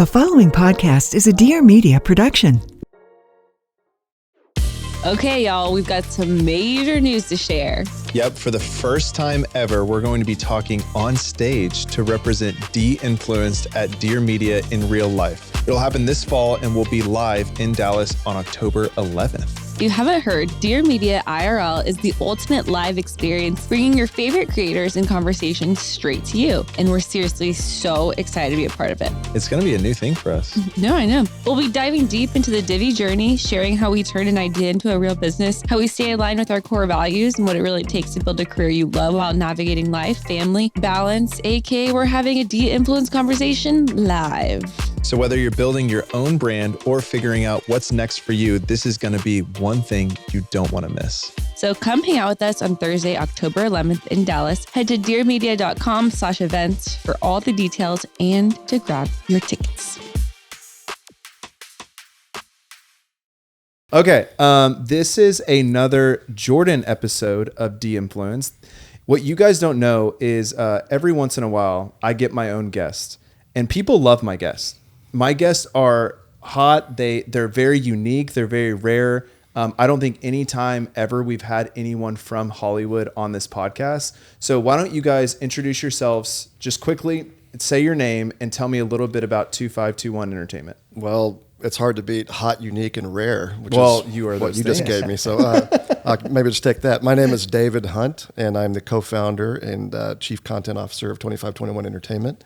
The following podcast is a Dear Media production. Okay, y'all, we've got some major news to share. Yep, for the first time ever, we're going to be talking on stage to represent De-Influenced at Dear Media in real life. It'll happen this fall and we'll be live in Dallas on October 11th. If you haven't heard, Dear Media IRL is the ultimate live experience, bringing your favorite creators and conversations straight to you. And we're seriously so excited to be a part of it. It's going to be a new thing for us. No, I know. We'll be diving deep into the Divvy journey, sharing how we turn an idea into a real business, how we stay aligned with our core values, and what it really takes to build a career you love while navigating life, family, balance, aka we're having a de-influence conversation live. So whether you're building your own brand or figuring out what's next for you, this is going to be one thing you don't want to miss. So come hang out with us on Thursday, October 11th in Dallas. Head to dearmedia.com/events for all the details and to grab your tickets. Okay, this is another Jordan episode of De-Influenced. What you guys don't know is every once in a while, I get my own guest, and people love my guests. My guests are hot. They're very unique. They're very rare. I don't think any time ever we've had anyone from Hollywood on this podcast. So why don't you guys introduce yourselves just quickly, say your name, and tell me a little bit about 2521 Entertainment. Well, it's hard to beat hot, unique, and rare, which is you are what you things. just gave me. So maybe just take that. My name is David Hunt, and I'm the co-founder and chief content officer of 2521 Entertainment.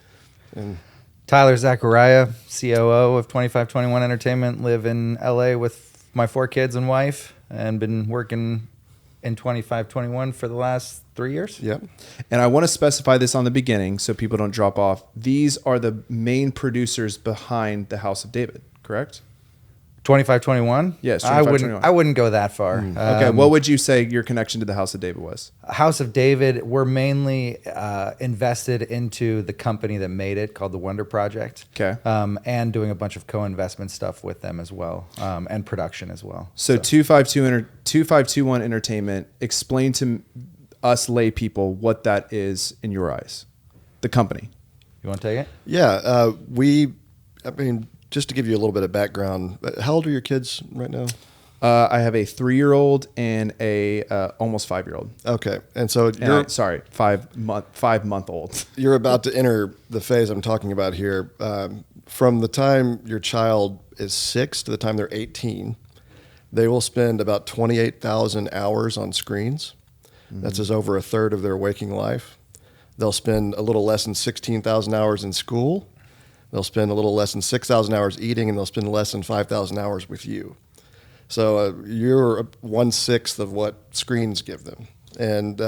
And Tyler Zacharia, COO of 2521 Entertainment, live in LA with my 4 kids and wife, and been working in 2521 for the last 3 years. Yep. And I want to specify this on the beginning so people don't drop off. These are the main producers behind the House of David, correct? 2521? Yes, I wouldn't go that far. Okay, what would you say your connection to the House of David was? House of David, we're mainly invested into the company that made it, called the Wonder Project. Okay. And doing a bunch of co-investment stuff with them as well, and production as well. So 2521 Entertainment, explain to us lay people what that is in your eyes, the company. You want to take it? Yeah, just to give you a little bit of background, how old are your kids right now? I have a 3-year-old and a almost 5-year-old. Okay, and so you're 5-month-old. You're about to enter the phase I'm talking about here. From the time your child is 6 to the time they're 18, they will spend about 28,000 hours on screens. Mm-hmm. That's just over a third of their waking life. They'll spend a little less than 16,000 hours in school. They'll spend a little less than 6,000 hours eating, and they'll spend less than 5,000 hours with you. So you're 1/6 of what screens give them. And,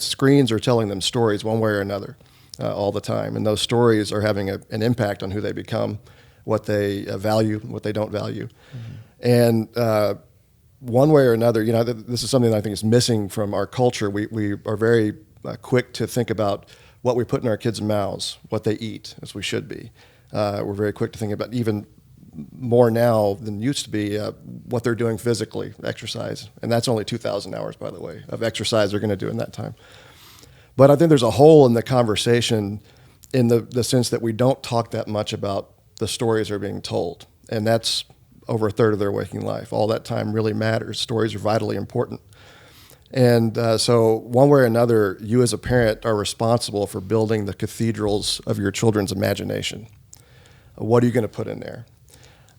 screens are telling them stories one way or another all the time. And those stories are having an impact on who they become, what they value, what they don't value. Mm-hmm. And one way or another, this is something that I think is missing from our culture. We are very quick to think about what we put in our kids' mouths, what they eat, as we should be. We're very quick to think about, even more now than used to be, what they're doing physically, exercise. And that's only 2,000 hours, by the way, of exercise they're going to do in that time. But I think there's a hole in the conversation in the sense that we don't talk that much about the stories that are being told. And that's over a third of their waking life. All that time really matters. Stories are vitally important. And so one way or another, you as a parent are responsible for building the cathedrals of your children's imagination. What are you going to put in there?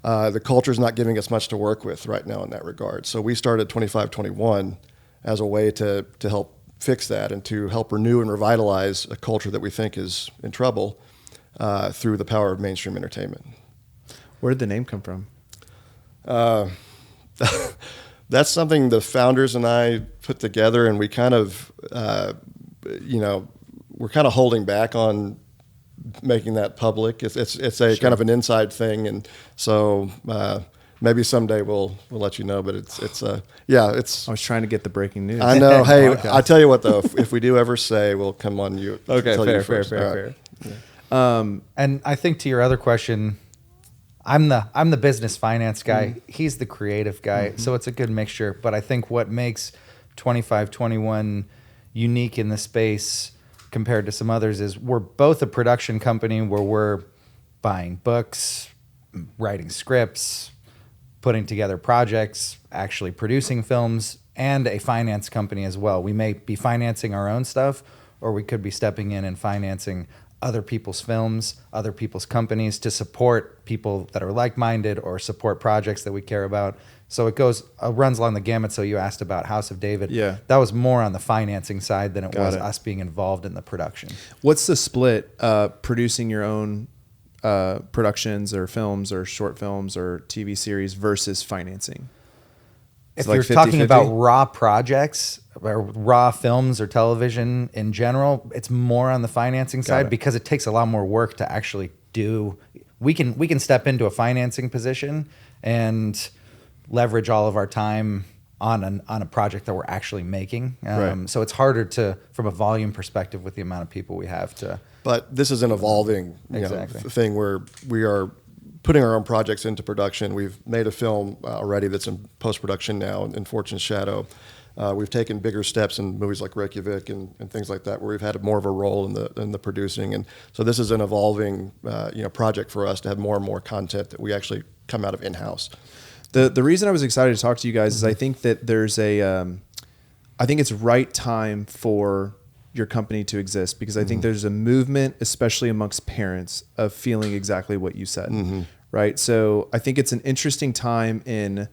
The culture is not giving us much to work with right now in that regard. So we started 2521 as a way to help fix that and to help renew and revitalize a culture that we think is in trouble through the power of mainstream entertainment. Where did the name come from? That's something the founders and I put together, and we kind of, we're kind of holding back on making that public. It's a kind of an inside thing, and so maybe someday we'll let you know. But it's. I was trying to get the breaking news. I know. Hey, I tell you what though, if we do ever say, we'll come on you. Okay, fair. Yeah. And I think to your other question, I'm the business finance guy. Mm-hmm. He's the creative guy. Mm-hmm. So it's a good mixture. But I think what makes 2521 unique in the space compared to some others is we're both a production company where we're buying books, writing scripts, putting together projects, actually producing films, and a finance company as well. We may be financing our own stuff, or we could be stepping in and financing other people's films, other people's companies to support people that are like-minded or support projects that we care about. So it runs along the gamut. So you asked about House of David. Yeah. That was more on the financing side than it Got was it. us being involved in the production. What's the split, producing your own productions or films or short films or TV series versus financing? If like you're 50-50? talking about raw projects or raw films or television in general, it's more on the financing side it. because it takes a lot more work to actually do. We can step into a financing position and leverage all of our time on a project that we're actually making. Right. So it's harder from a volume perspective with the amount of people we have to. But this is an evolving Exactly. thing where we are putting our own projects into production. We've made a film already that's in post-production now in Fortune's Shadow. We've taken bigger steps in movies like Reykjavik and things like that, where we've had more of a role in the producing. And so this is an evolving project for us to have more and more content that we actually come out of in-house. The reason I was excited to talk to you guys is I think that there's I think it's right time for your company to exist, because I think there's a movement, especially amongst parents, of feeling exactly what you said, right? So I think it's an interesting time in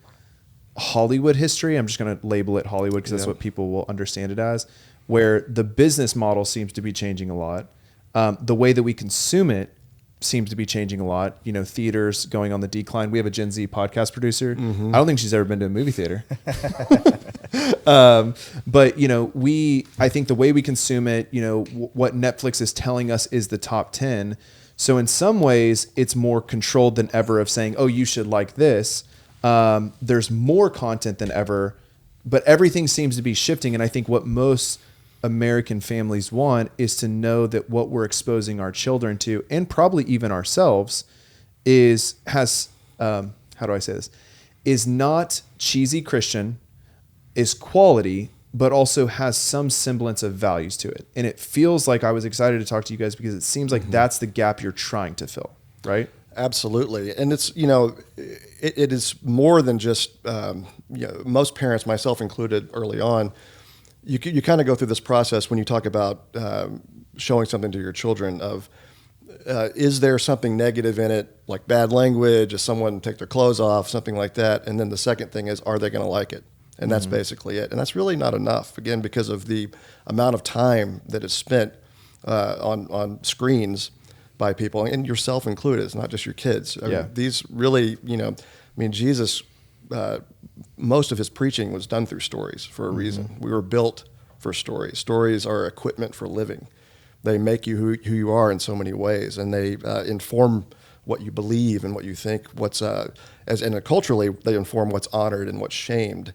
Hollywood history. I'm just going to label it Hollywood because that's what people will understand it as, where the business model seems to be changing a lot. The way that we consume it seems to be changing a lot. Theaters going on the decline. We have a Gen Z podcast producer. I don't think she's ever been to a movie theater. But I think the way we consume it, what Netflix is telling us is the top 10. So in some ways it's more controlled than ever of saying, oh, you should like this. There's more content than ever, but everything seems to be shifting. And I think what most American families want is to know that what we're exposing our children to, and probably even ourselves, is not cheesy Christian, is quality, but also has some semblance of values to it. And it feels like I was excited to talk to you guys because it seems like that's the gap you're trying to fill, right? Absolutely. And it's, it is more than just, most parents, myself included early on, you kind of go through this process when you talk about showing something to your children of, is there something negative in it, like bad language, does someone take their clothes off, something like that? And then the second thing is, are they going to like it? And that's basically it. And that's really not enough, again, because of the amount of time that is spent on screens by people, and yourself included. It's not just your kids. I mean, these really, Jesus, most of his preaching was done through stories for a reason. We were built for stories. Stories are equipment for living. They make you who you are in so many ways, and they inform what you believe and what you think. Culturally, they inform what's honored and what's shamed.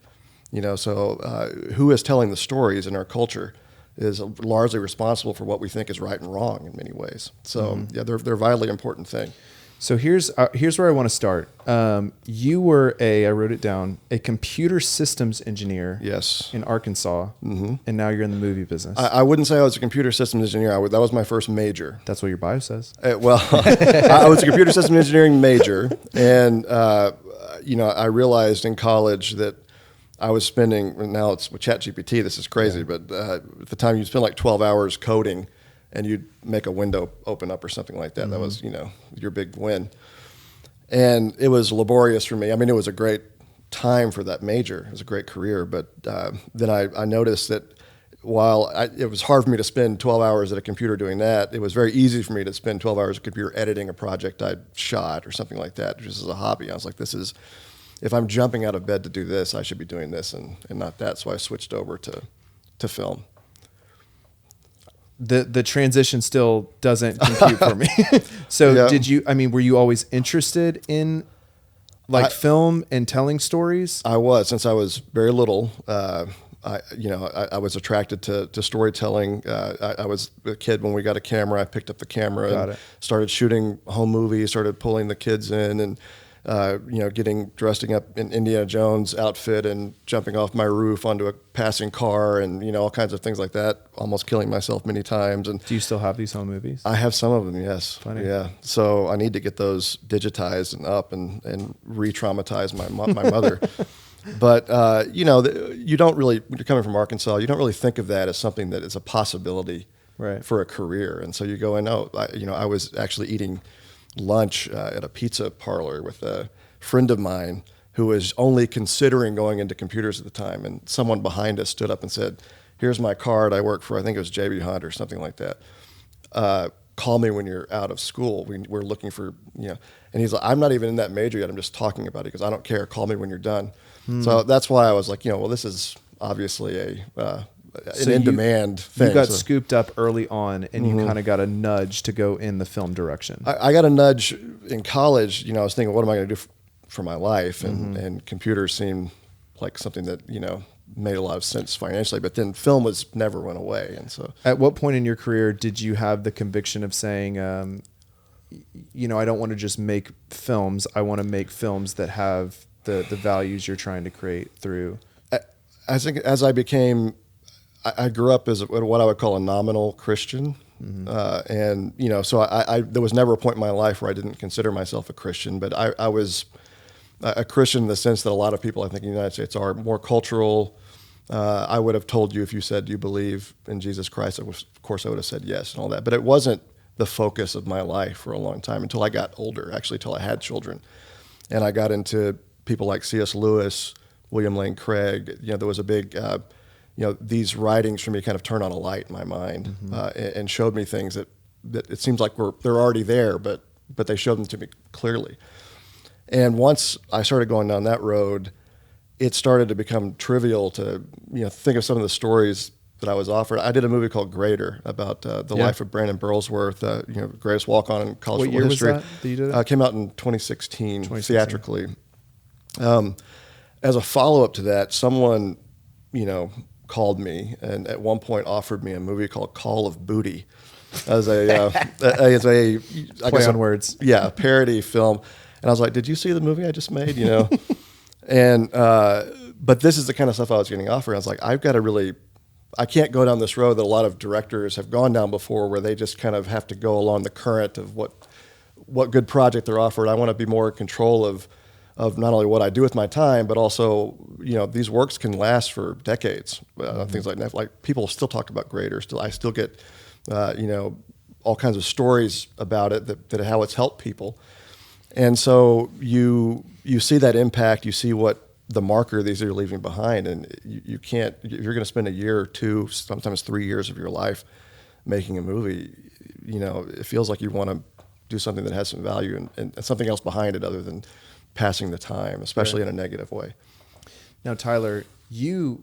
So who is telling the stories in our culture is largely responsible for what we think is right and wrong in many ways. So they're a vitally important thing. So here's where I want to start. You were I wrote it down, a computer systems engineer. Yes. In Arkansas, and now you're in the movie business. I wouldn't say I was a computer systems engineer. That was my first major. That's what your bio says. I was a computer systems engineering major, and I realized in college that I was spending, now it's with ChatGPT, this is crazy, but at the time you'd spend like 12 hours coding and you'd make a window open up or something like that. That was, your big win. And it was laborious for me. I mean, it was a great time for that major. It was a great career. But then I noticed that while it was hard for me to spend 12 hours at a computer doing that, it was very easy for me to spend 12 hours at a computer editing a project I'd shot or something like that, just as a hobby. I was like, if I'm jumping out of bed to do this, I should be doing this and not that. So I switched over to film. The transition still doesn't compute for me. So were you always interested in film and telling stories? I was, since I was very little. I was attracted to storytelling. I was a kid when we got a camera. I picked up the camera and started shooting home movies, started pulling the kids in, and dressing up in Indiana Jones outfit and jumping off my roof onto a passing car and, all kinds of things like that, almost killing myself many times. And Do you still have these home movies? I have some of them, yes. Funny. Yeah. So I need to get those digitized and up and re-traumatize my mother. But, you don't really, when you're coming from Arkansas, you don't really think of that as something that is a possibility Right. for a career. And so you go in, I was actually eating lunch at a pizza parlor with a friend of mine who was only considering going into computers at the time. And someone behind us stood up and said, "Here's my card. I work for, I think it was JB Hunt or something like that. Call me when you're out of school. We're looking for, And he's like, "I'm not even in that major yet. I'm just talking about it because I don't care. Call me when you're done." So that's why I was like, well, this is obviously an in-demand thing. You got So scooped up early on, and you kind of got a nudge to go in the film direction. I got a nudge in college. I was thinking, what am I going to do for my life? And computers seemed like something that, made a lot of sense financially. But then film never went away. And so, At what point in your career did you have the conviction of saying, I don't want to just make films. I want to make films that have the values you're trying to create through? I think as I became, I grew up as what I would call a nominal Christian. And, so there was never a point in my life where I didn't consider myself a Christian, but I was a Christian in the sense that a lot of people, I think, in the United States are more cultural. I would have told you if you said, "Do you believe in Jesus Christ?" Of course, I would have said yes and all that. But it wasn't the focus of my life for a long time until I got older, actually, until I had children. And I got into people like C.S. Lewis, William Lane Craig. There was a big, these writings for me kind of turned on a light in my mind and showed me things that it seems like they're already there, but they showed them to me clearly. And once I started going down that road, it started to become trivial to think of some of the stories that I was offered. I did a movie called Greater about the life of Brandon Burlsworth, greatest walk-on in college What year football history. was that you did it? Came out in 2016 theatrically. As a follow-up to that, someone, called me and at one point offered me a movie called Call of Booty as a Play on words. Yeah, a parody film. And I was like, "Did you see the movie I just made?" And but this is the kind of stuff I was getting offered. I was like, I can't go down this road that a lot of directors have gone down before, where they just kind of have to go along the current of what good project they're offered. I want to be more in control of not only what I do with my time, but also, these works can last for decades. Things like that. Like, people still talk about Greater. I still get, all kinds of stories about it, that how it's helped people. And so you see that impact. You see what the marker these are leaving behind, and you can't. If you're going to spend a year or two, sometimes 3 years of your life making a movie, it feels like you want to do something that has some value and something else behind it other than passing the time, especially in a negative way. Now, Tyler, you're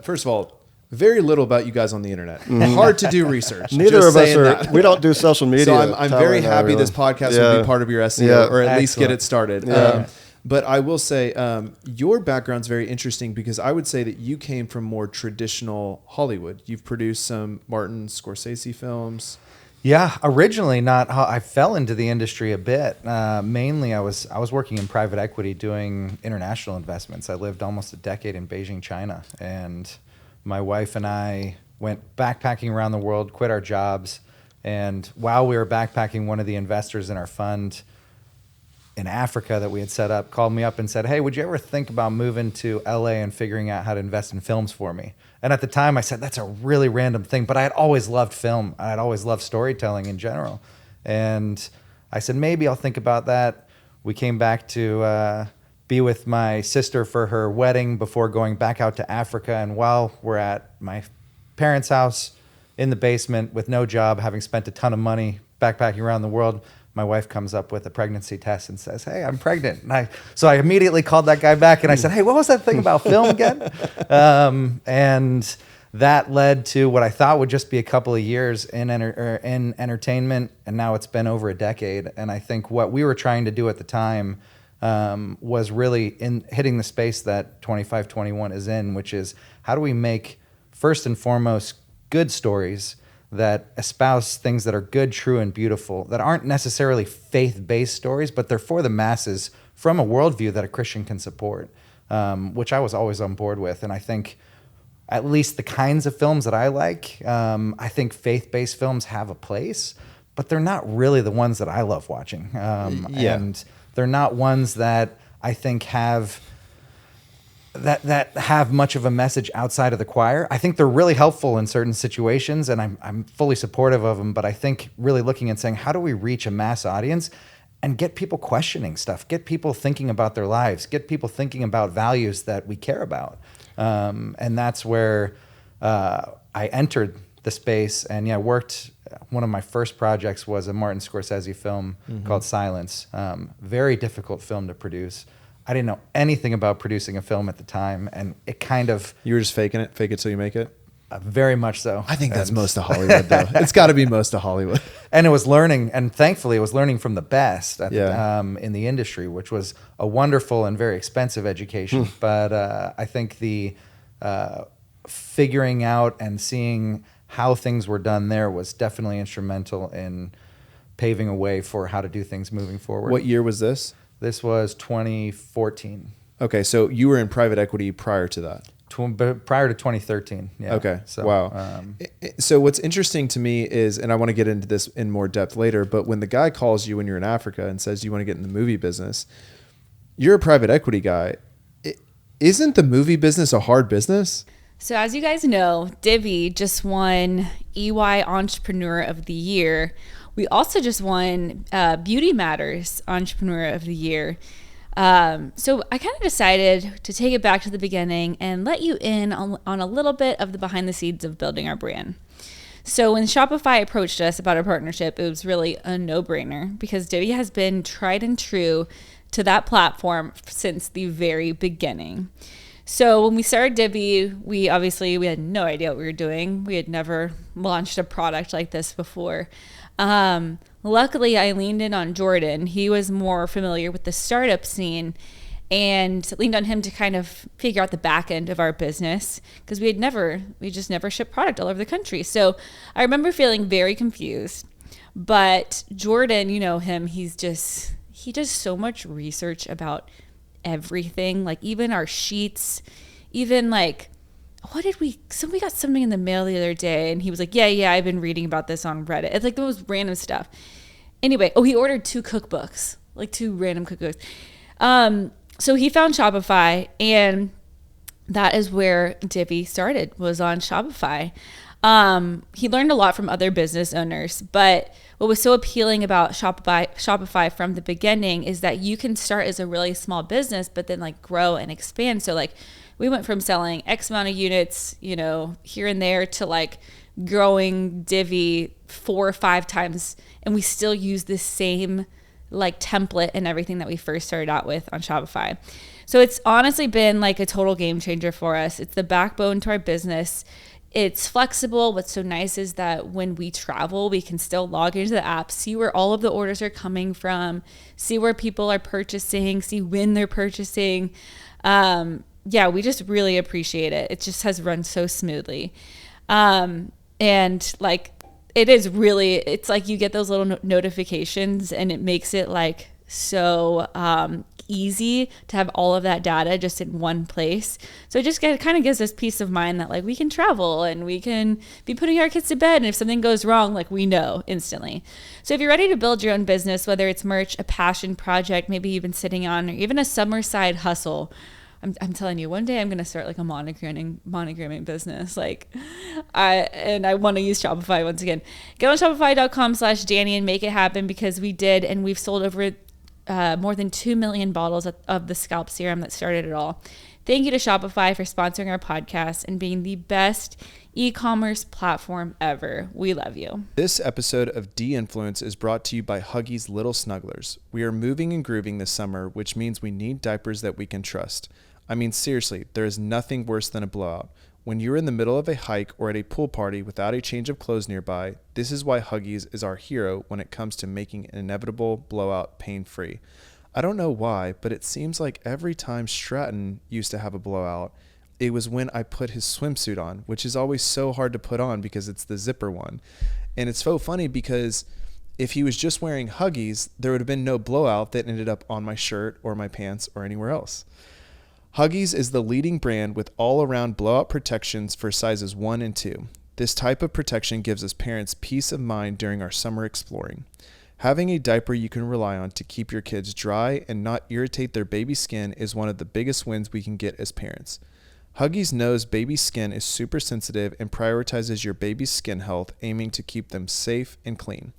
first of all, very little about you guys on the internet. Hard to do research. Neither Just of us saying are. that. We don't do social media. So I'm very happy this podcast will be part of your SEO, or at least get it started. Yeah. But I will say your background's very interesting, because I would say that you came from more traditional Hollywood. You've produced some Martin Scorsese films. Yeah, originally not. I fell into the industry a bit. Mainly, I was working in private equity doing international investments. I lived almost a decade in Beijing, China, and my wife and I went backpacking around the world, quit our jobs, and while we were backpacking, one of the investors in our fund in Africa that we had set up called me up and said, "Hey, would you ever think about moving to LA and figuring out how to invest in films for me?" And at the time I said, that's a really random thing, but I had always loved film. I had always loved storytelling in general. And I said, maybe I'll think about that. We came back to be with my sister for her wedding before going back out to Africa. And while we're at my parents' house in the basement with no job, having spent a ton of money backpacking around the world, my wife comes up with a pregnancy test and says, "Hey, I'm pregnant." And so I immediately called that guy back and I said, "Hey, what was that thing about film again?" And that led to what I thought would just be a couple of years in entertainment, and now it's been over a decade. And I think what we were trying to do at the time was really in hitting the space that 2521 is in, which is how do we make, first and foremost, good stories that espouse things that are good, true, and beautiful, that aren't necessarily faith-based stories, but they're for the masses from a worldview that a Christian can support, which I was always on board with. And I think at least the kinds of films that I like, I think faith-based films have a place, but they're not really the ones that I love watching. And they're not ones that I think have that have much of a message outside of the choir. I think they're really helpful in certain situations, and I'm fully supportive of them, but I think really looking and saying, how do we reach a mass audience and get people questioning stuff, get people thinking about their lives, get people thinking about values that we care about. And that's where I entered the space and worked. One of my first projects was a Martin Scorsese film called Silence. Very difficult film to produce. I didn't know anything about producing a film at the time, and it kind of... You were just faking it? Fake it till you make it? Very much so. I think that's most of Hollywood, though. It's got to be most of Hollywood. And it was learning, and thankfully it was learning from the best in the industry, which was a wonderful and very expensive education. But I think the figuring out and seeing how things were done there was definitely instrumental in paving a way for how to do things moving forward. What year was this? This was 2014. Okay, so you were in private equity prior to that. Prior to 2013. Yeah. Okay. So, wow. So what's interesting to me is, and I want to get into this in more depth later, but when the guy calls you when you're in Africa and says you want to get in the movie business, you're a private equity guy. Isn't the movie business a hard business? So as you guys know, Divvy just won EY Entrepreneur of the Year. We also just won Beauty Matters Entrepreneur of the Year. So I kind of decided to take it back to the beginning and let you in on a little bit of the behind the scenes of building our brand. So when Shopify approached us about a partnership, it was really a no-brainer because Divvy has been tried and true to that platform since the very beginning. So when we started Divvy, we had no idea what we were doing. We had never launched a product like this before. Luckily, I leaned in on Jordan. He was more familiar with the startup scene and leaned on him to kind of figure out the back end of our business because we just never shipped product all over the country. So I remember feeling very confused. But Jordan, you know him, he does so much research about everything, like even our sheets, even like we got something in the mail the other day and he was like, yeah, I've been reading about this on Reddit. It's like the most random stuff. Anyway, he ordered 2 cookbooks, like 2 random cookbooks. So he found Shopify, and that is where Divvy started, was on Shopify. He learned a lot from other business owners, but what was so appealing about Shopify from the beginning is that you can start as a really small business, but then like grow and expand. So like we went from selling X amount of units, here and there to like growing Divvy 4 or 5 times. And we still use the same like template and everything that we first started out with on Shopify. So it's honestly been like a total game changer for us. It's the backbone to our business. It's flexible. What's so nice is that when we travel, we can still log into the app, see where all of the orders are coming from, see where people are purchasing, see when they're purchasing. We just really appreciate it. It just has run so smoothly. And like, it's like you get those little notifications and it makes it like so easy to have all of that data just in one place. So it just kind of gives us peace of mind that like we can travel and we can be putting our kids to bed, and if something goes wrong, like we know instantly. So if you're ready to build your own business, whether it's merch, a passion project, maybe you've been sitting on, or even a summer side hustle, I'm telling you, one day I'm going to start like a monogramming business. I want to use Shopify once again. Get on shopify.com/Danny and make it happen, because we did, and we've sold over more than 2 million bottles of the scalp serum that started it all. Thank you to Shopify for sponsoring our podcast and being the best e-commerce platform ever. We love you. This episode of De-Influence is brought to you by Huggies Little Snugglers. We are moving and grooving this summer, which means we need diapers that we can trust. I mean, seriously, there is nothing worse than a blowout. When you're in the middle of a hike or at a pool party without a change of clothes nearby, this is why Huggies is our hero when it comes to making an inevitable blowout pain-free. I don't know why, but it seems like every time Stratton used to have a blowout, it was when I put his swimsuit on, which is always so hard to put on because it's the zipper one. And it's so funny because if he was just wearing Huggies, there would have been no blowout that ended up on my shirt or my pants or anywhere else. Huggies is the leading brand with all-around blowout protections for sizes 1 and 2. This type of protection gives us parents peace of mind during our summer exploring. Having a diaper you can rely on to keep your kids dry and not irritate their baby skin is one of the biggest wins we can get as parents. Huggies knows baby skin is super sensitive and prioritizes your baby's skin health, aiming to keep them safe and clean.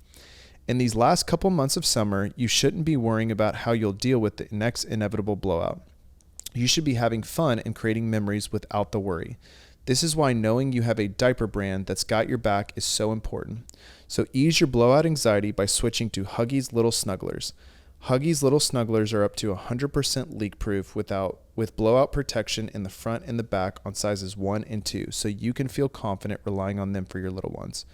In these last couple months of summer, you shouldn't be worrying about how you'll deal with the next inevitable blowout. You should be having fun and creating memories without the worry. This is why knowing you have a diaper brand that's got your back is so important. So ease your blowout anxiety by switching to Huggies Little Snugglers. Huggies Little Snugglers are up to 100% leak-proof with blowout protection in the front and the back on sizes 1 and 2, so you can feel confident relying on them for your little ones.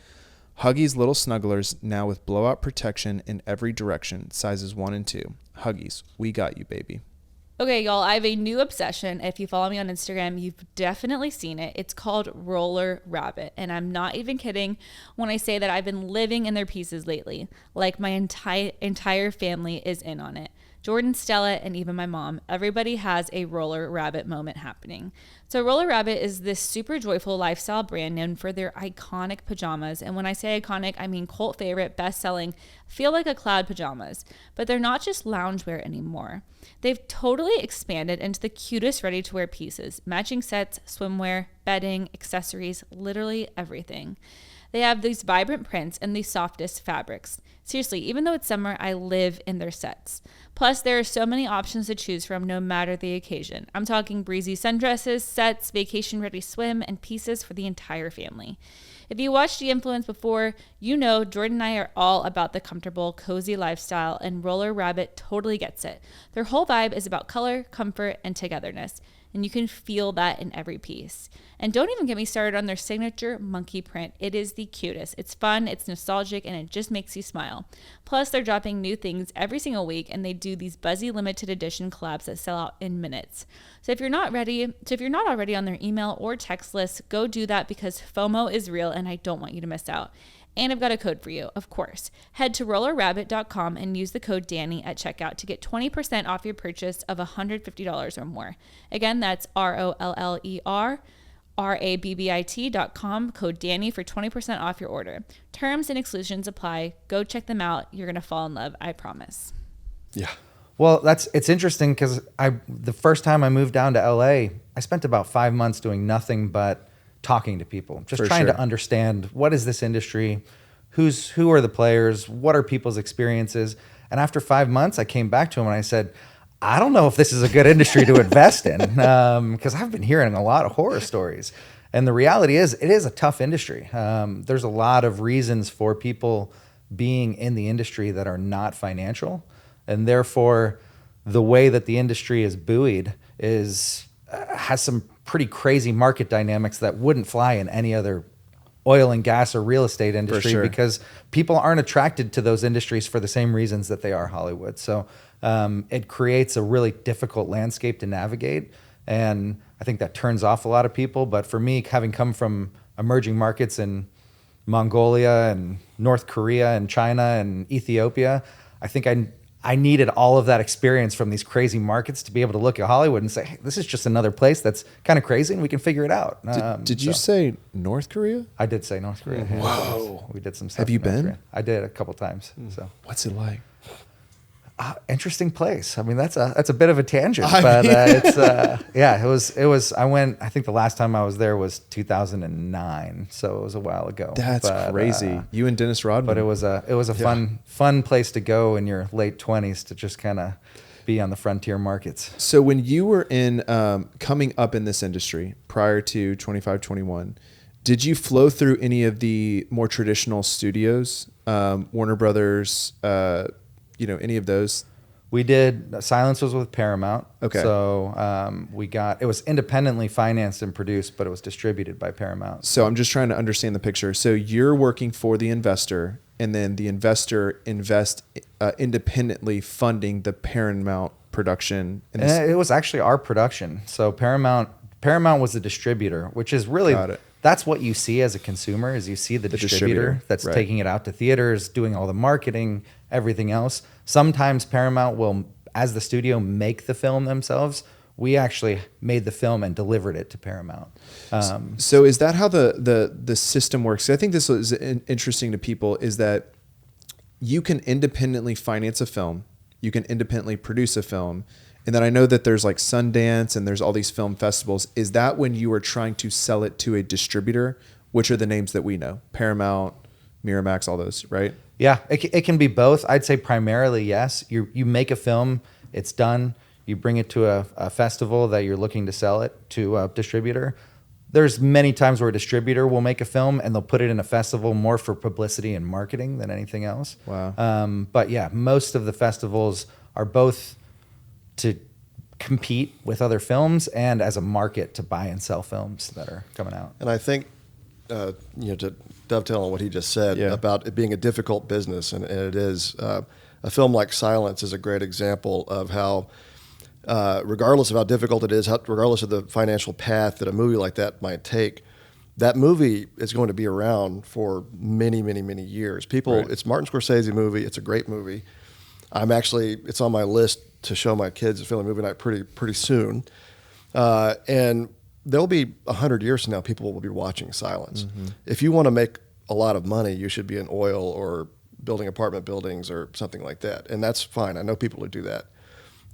Huggies Little Snugglers now with blowout protection in every direction, sizes 1 and 2. Huggies, we got you, baby. Okay, y'all, I have a new obsession. If you follow me on Instagram, you've definitely seen it. It's called Roller Rabbit. And I'm not even kidding when I say that I've been living in their pieces lately. Like my entire family is in on it. Jordan, Stella, and even my mom. Everybody has a Roller Rabbit moment happening. So Roller Rabbit is this super joyful lifestyle brand known for their iconic pajamas. And when I say iconic, I mean cult favorite, best-selling, feel like a cloud pajamas. But they're not just loungewear anymore. They've totally expanded into the cutest ready-to-wear pieces, matching sets, swimwear, bedding, accessories, literally everything. They have these vibrant prints and the softest fabrics. Seriously, even though it's summer, I live in their sets. Plus, there are so many options to choose from no matter the occasion. I'm talking breezy sundresses, sets, vacation-ready swim, and pieces for the entire family. If you watched The Influence before, you know Jordan and I are all about the comfortable, cozy lifestyle, and Roller Rabbit totally gets it. Their whole vibe is about color, comfort, and togetherness. And you can feel that in every piece. And don't even get me started on their signature monkey print. It is the cutest. It's fun, it's nostalgic, and it just makes you smile. Plus, they're dropping new things every single week, and they do these buzzy limited edition collabs that sell out in minutes. So if you're not already on their email or text list, go do that because FOMO is real, and I don't want you to miss out. And I've got a code for you, of course. Head to rollerrabbit.com and use the code Danny at checkout to get 20% off your purchase of $150 or more. Again, that's ROLLERRABBIT.com, code Danny for 20% off your order. Terms and exclusions apply. Go check them out. You're going to fall in love, I promise. Yeah. Well, it's interesting because the first time I moved down to LA, I spent about 5 months doing nothing but talking to people, just trying to understand what is this industry, who are the players, what are people's experiences. And after 5 months, I came back to him and I said, I don't know if this is a good industry to invest in because I've been hearing a lot of horror stories. And the reality is, it is a tough industry. There's a lot of reasons for people being in the industry that are not financial. And therefore, the way that the industry is buoyed has some pretty crazy market dynamics that wouldn't fly in any other oil and gas or real estate industry because people aren't attracted to those industries for the same reasons that they are Hollywood. So it creates a really difficult landscape to navigate. And I think that turns off a lot of people. But for me, having come from emerging markets in Mongolia and North Korea and China and Ethiopia, I think I needed all of that experience from these crazy markets to be able to look at Hollywood and say, hey, this is just another place that's kind of crazy and we can figure it out. Did you say North Korea? I did say North Korea. Mm-hmm. Whoa. We did some stuff. Have you in North been? Korea. I did a couple times. So What's it like? interesting place. I mean, that's a bit of a tangent, but it was. I went. I think the last time I was there was 2009, so it was a while ago. That's crazy. You and Dennis Rodman. But it was a fun place to go in your late 20s to just kind of be on the frontier markets. So when you were in coming up in this industry prior to 2521, did you flow through any of the more traditional studios, Warner Brothers? Any of those? We did. Silence was with Paramount. Okay. So it was independently financed and produced, but it was distributed by Paramount. So I'm just trying to understand the picture. So you're working for the investor, and then the investor invests independently funding the Paramount production. And it was actually our production. So Paramount Paramount was the distributor, which is really, Got it. that's what you see as a consumer, is you see the distributor that's right. taking it out to theaters, doing all the marketing, everything else. Sometimes Paramount will, as the studio, make the film themselves. We actually made the film and delivered it to Paramount. So is that how the system works? I think this is interesting to people, is that you can independently finance a film, you can independently produce a film, and then I know that there's like Sundance and there's all these film festivals. Is that when you are trying to sell it to a distributor, which are the names that we know? Paramount, Miramax, all those, right? Yeah, it can be both. I'd say primarily yes. You make a film, it's done, you bring it to a festival that you're looking to sell it to a distributor. There's many times where a distributor will make a film and they'll put it in a festival more for publicity and marketing than anything else. Wow. But yeah, most of the festivals are both to compete with other films and as a market to buy and sell films that are coming out. And I think, to dovetail on what he just said about it being a difficult business, and it is, a film like Silence is a great example of how, regardless of how difficult it is, regardless of the financial path that a movie like that might take, that movie is going to be around for many, many, many years. It's Martin Scorsese movie. It's a great movie. It's on my list to show my kids at Family Movie Night pretty soon. And there'll be 100 years from now, people will be watching Silence. Mm-hmm. If you want to make a lot of money, you should be in oil or building apartment buildings or something like that. And that's fine. I know people who do that.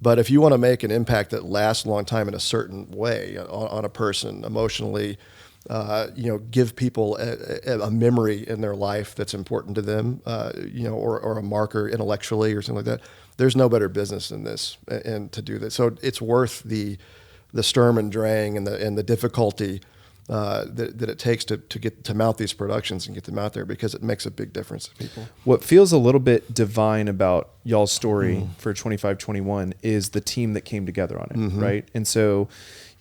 But if you want to make an impact that lasts a long time in a certain way on a person emotionally, give people a memory in their life that's important to them, or a marker intellectually or something like that, there's no better business than this and to do this. So it's worth the sturm and drang and the difficulty that it takes to mount these productions and get them out there, because it makes a big difference to people. What feels a little bit divine about y'all's story for 2521 is the team that came together on it, right? And so,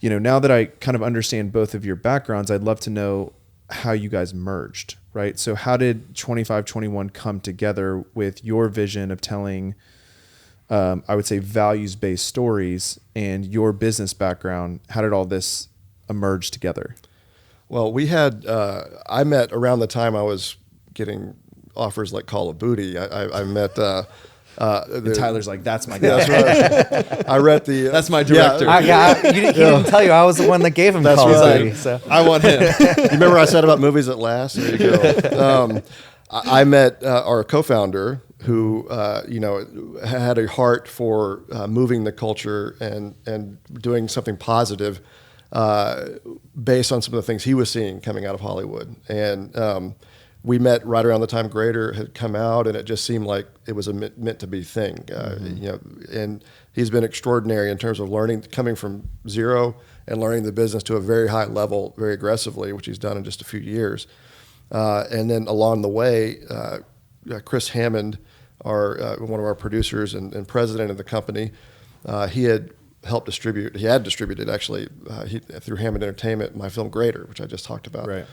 now that I kind of understand both of your backgrounds, I'd love to know how you guys merged, right? So how did 2521 come together with your vision of telling, I would say, values-based stories, and your business background? How did all this emerge together? Well, we had, I met around the time I was getting offers like Call of Booty. I met, and Tyler's like, that's my guy. That's right. I read the, that's my director. He didn't tell you I was the one that gave him Call of Duty. So. I want him. You remember I said about movies that last? There you go. I met our co-founder who, had a heart for moving the culture and doing something positive based on some of the things he was seeing coming out of Hollywood. And we met right around the time Greater had come out, and it just seemed like it was a meant to be thing. And he's been extraordinary in terms of learning, coming from zero and learning the business to a very high level, very aggressively, which he's done in just a few years. And then along the way, Chris Hammond, one of our producers and president of the company, he had distributed actually through Hammond Entertainment my film Greater, which I just talked about. Right.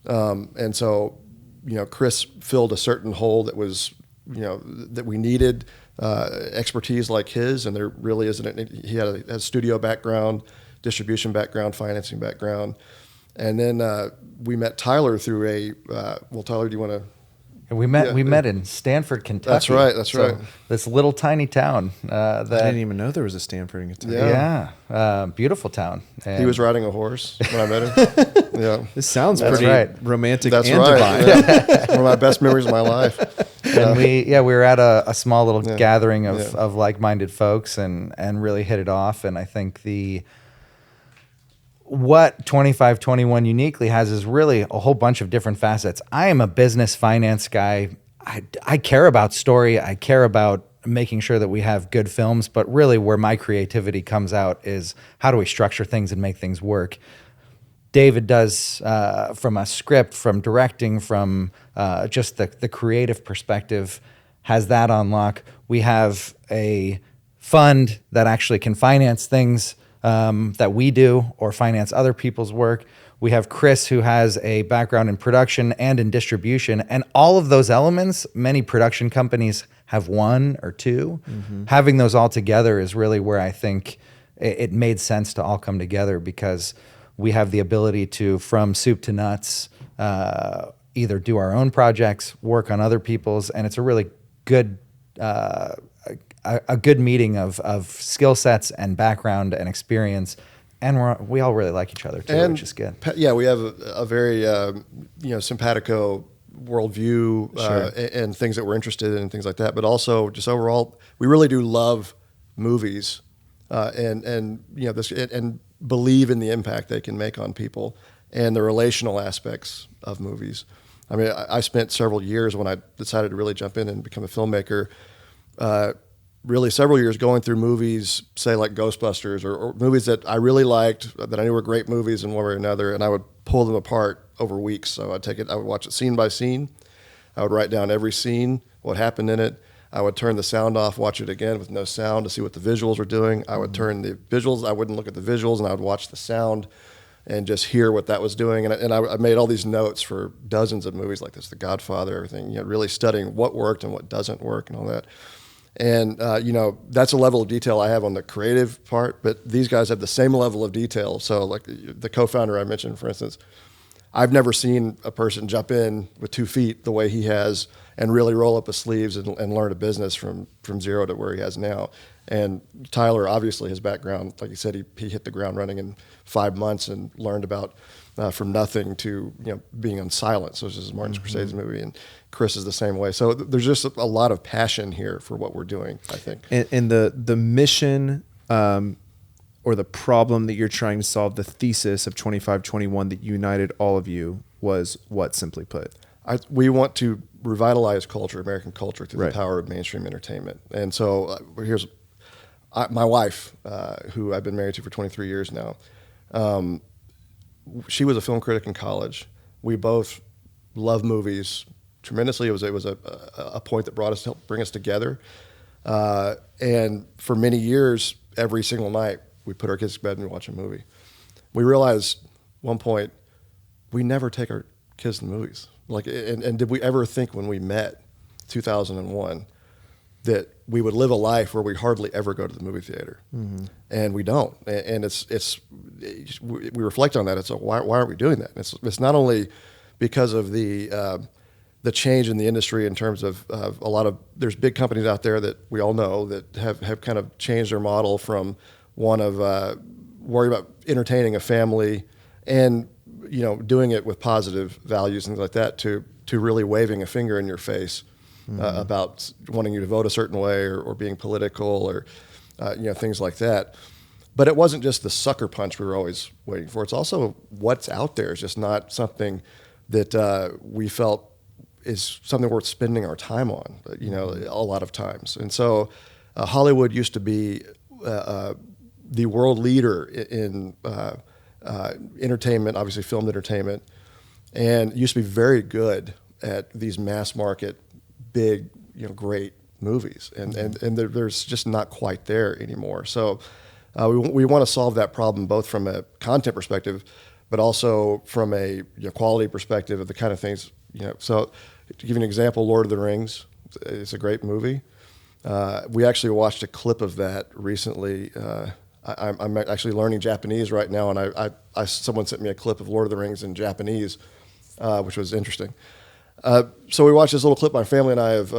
And so, Chris filled a certain hole that was, that we needed expertise like his, and there really isn't. He had a studio background, distribution background, financing background, and then we met Tyler through Tyler, do you want to? We met in Stanford, Kentucky. That's right. This little tiny town. I didn't even know there was a Stanford in Kentucky. Yeah. Beautiful town. And he was riding a horse when I met him. Yeah. This sounds That's pretty right. romantic That's and right. divine. Yeah. One of my best memories of my life. And we were at a small little gathering of like-minded folks and really hit it off. And I think what 2521 uniquely has is really a whole bunch of different facets. I am a business finance guy. I care about story. I care about making sure that we have good films, but really where my creativity comes out is how do we structure things and make things work. David does from a script, from directing, from just the creative perspective, has that on lock. We have a fund that actually can finance things that we do or finance other people's work. We have Chris, who has a background in production and in distribution. And all of those elements, many production companies have one or two. Mm-hmm. Having those all together is really where I think it made sense to all come together because we have the ability to, from soup to nuts, either do our own projects, work on other people's, and it's a really good a good meeting of skill sets and background and experience, and we all really like each other too, which is good. Yeah, we have a very simpatico worldview and things that we're interested in and things like that. But also, just overall, we really do love movies and believe in the impact they can make on people and the relational aspects of movies. I mean, I spent several years when I decided to really jump in and become a filmmaker. Really several years going through movies, say like Ghostbusters or movies that I really liked, that I knew were great movies in one way or another, and I would pull them apart over weeks. So I would watch it scene by scene. I would write down every scene, what happened in it. I would turn the sound off, watch it again with no sound to see what the visuals were doing. I would turn the visuals, I wouldn't look at the visuals, and I would watch the sound and just hear what that was doing. And I made all these notes for dozens of movies like this, The Godfather, everything, really studying what worked and what doesn't work and all that. And, that's a level of detail I have on the creative part, but these guys have the same level of detail. So like the co-founder I mentioned, for instance, I've never seen a person jump in with 2 feet the way he has and really roll up his sleeves and learn a business from zero to where he has now. And Tyler, obviously his background, like you said, he hit the ground running in 5 months and learned about from nothing to being on Silence, which is Martin Scorsese's movie, and Chris is the same way. So there's just a lot of passion here for what we're doing, I think. And the mission or the problem that you're trying to solve, the thesis of 2521 that united all of you was what, simply put? We want to revitalize culture, American culture, through the power of mainstream entertainment. And so here's my wife, who I've been married to for 23 years now. She was a film critic in college. We both love movies tremendously. It was a point that helped bring us together. And for many years, every single night, we put our kids to bed and we watch a movie. We realized at one point, we never take our kids to the movies. And did we ever think when we met, 2001, that we would live a life where we hardly ever go to the movie theater? Mm-hmm. And we don't. And we reflect on that. It's why aren't we doing that? It's not only because of the change in the industry in terms of a lot of, there's big companies out there that we all know that have kind of changed their model from one of worry about entertaining a family and doing it with positive values and things like that to really waving a finger in your face about wanting you to vote a certain way or being political or things like that. But it wasn't just the sucker punch we were always waiting for. It's also what's out there is just not something that we felt is something worth spending our time on, a lot of times. And so Hollywood used to be the world leader in entertainment, obviously film entertainment, and used to be very good at these mass market, big, great movies. And there's just not quite there anymore. So we want to solve that problem both from a content perspective, but also from a quality perspective of the kind of things, So to give you an example, Lord of the Rings, it's a great movie. We actually watched a clip of that recently. I'm actually learning Japanese right now, and someone sent me a clip of Lord of the Rings in Japanese, which was interesting. So we watched this little clip. My family and I have,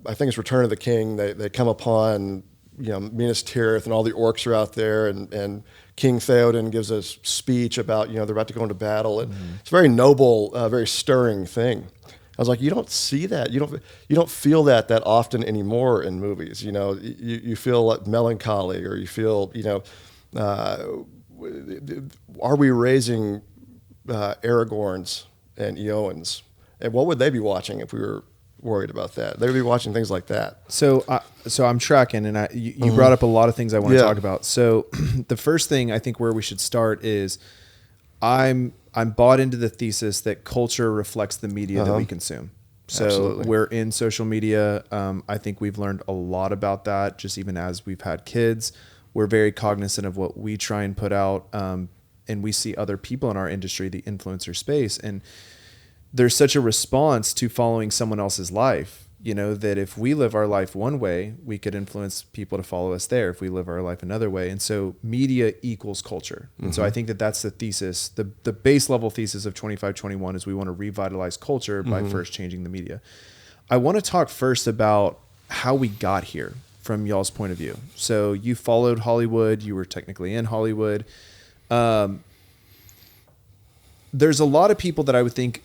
I think it's Return of the King. They come upon, Minas Tirith, and all the orcs are out there, and King Theoden gives a speech about, they're about to go into battle. And it's a very noble, very stirring thing. I was like, you don't see that. You don't feel that often anymore in movies. You feel like melancholy, or you feel, are we raising Aragorns and Eowans? And what would they be watching if we were worried about that? They would be watching things like that. So I'm tracking, and you brought up a lot of things I want to talk about. So the first thing I think where we should start is I'm bought into the thesis that culture reflects the media that we consume. So Absolutely. We're in social media. I think we've learned a lot about that just even as we've had kids. We're very cognizant of what we try and put out. And we see other people in our industry, the influencer space. And there's such a response to following someone else's life that if we live our life one way, we could influence people to follow us there if we live our life another way. And so media equals culture. And so I think that that's the thesis, the base level thesis of 2521 is we want to revitalize culture by first changing the media. I want to talk first about how we got here from y'all's point of view. So you followed Hollywood, you were technically in Hollywood. There's a lot of people that I would think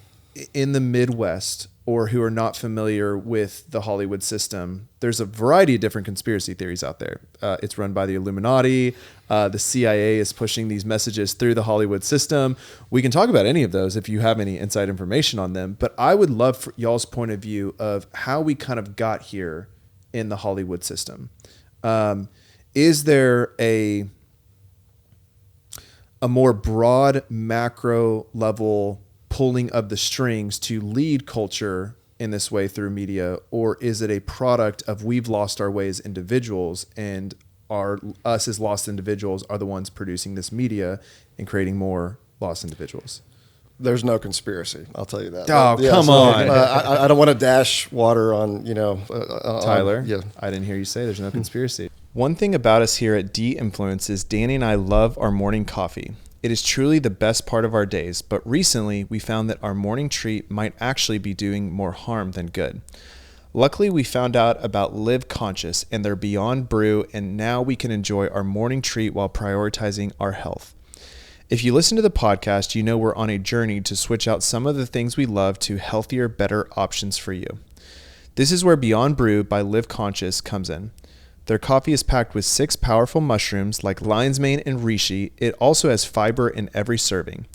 in the Midwest or who are not familiar with the Hollywood system. There's a variety of different conspiracy theories out there. It's run by the Illuminati. The CIA is pushing these messages through the Hollywood system. We can talk about any of those if you have any inside information on them, but I would love for y'all's point of view of how we kind of got here in the Hollywood system. Is there a more broad macro level pulling of the strings to lead culture in this way through media, or is it a product of we've lost our way as individuals and us as lost individuals are the ones producing this media and creating more lost individuals? There's no conspiracy. I'll tell you that. Oh, come on. I don't want to dash water on, Tyler, yeah. I didn't hear you say there's no conspiracy. One thing about us here at D-Influence is Danny and I love our morning coffee. It is truly the best part of our days, but recently we found that our morning treat might actually be doing more harm than good. Luckily, we found out about Live Conscious and their Beyond Brew, and now we can enjoy our morning treat while prioritizing our health. If you listen to the podcast, you know we're on a journey to switch out some of the things we love to healthier, better options for you. This is where Beyond Brew by Live Conscious comes in. Their coffee is packed with 6 powerful mushrooms like lion's mane and reishi. It also has fiber in every serving.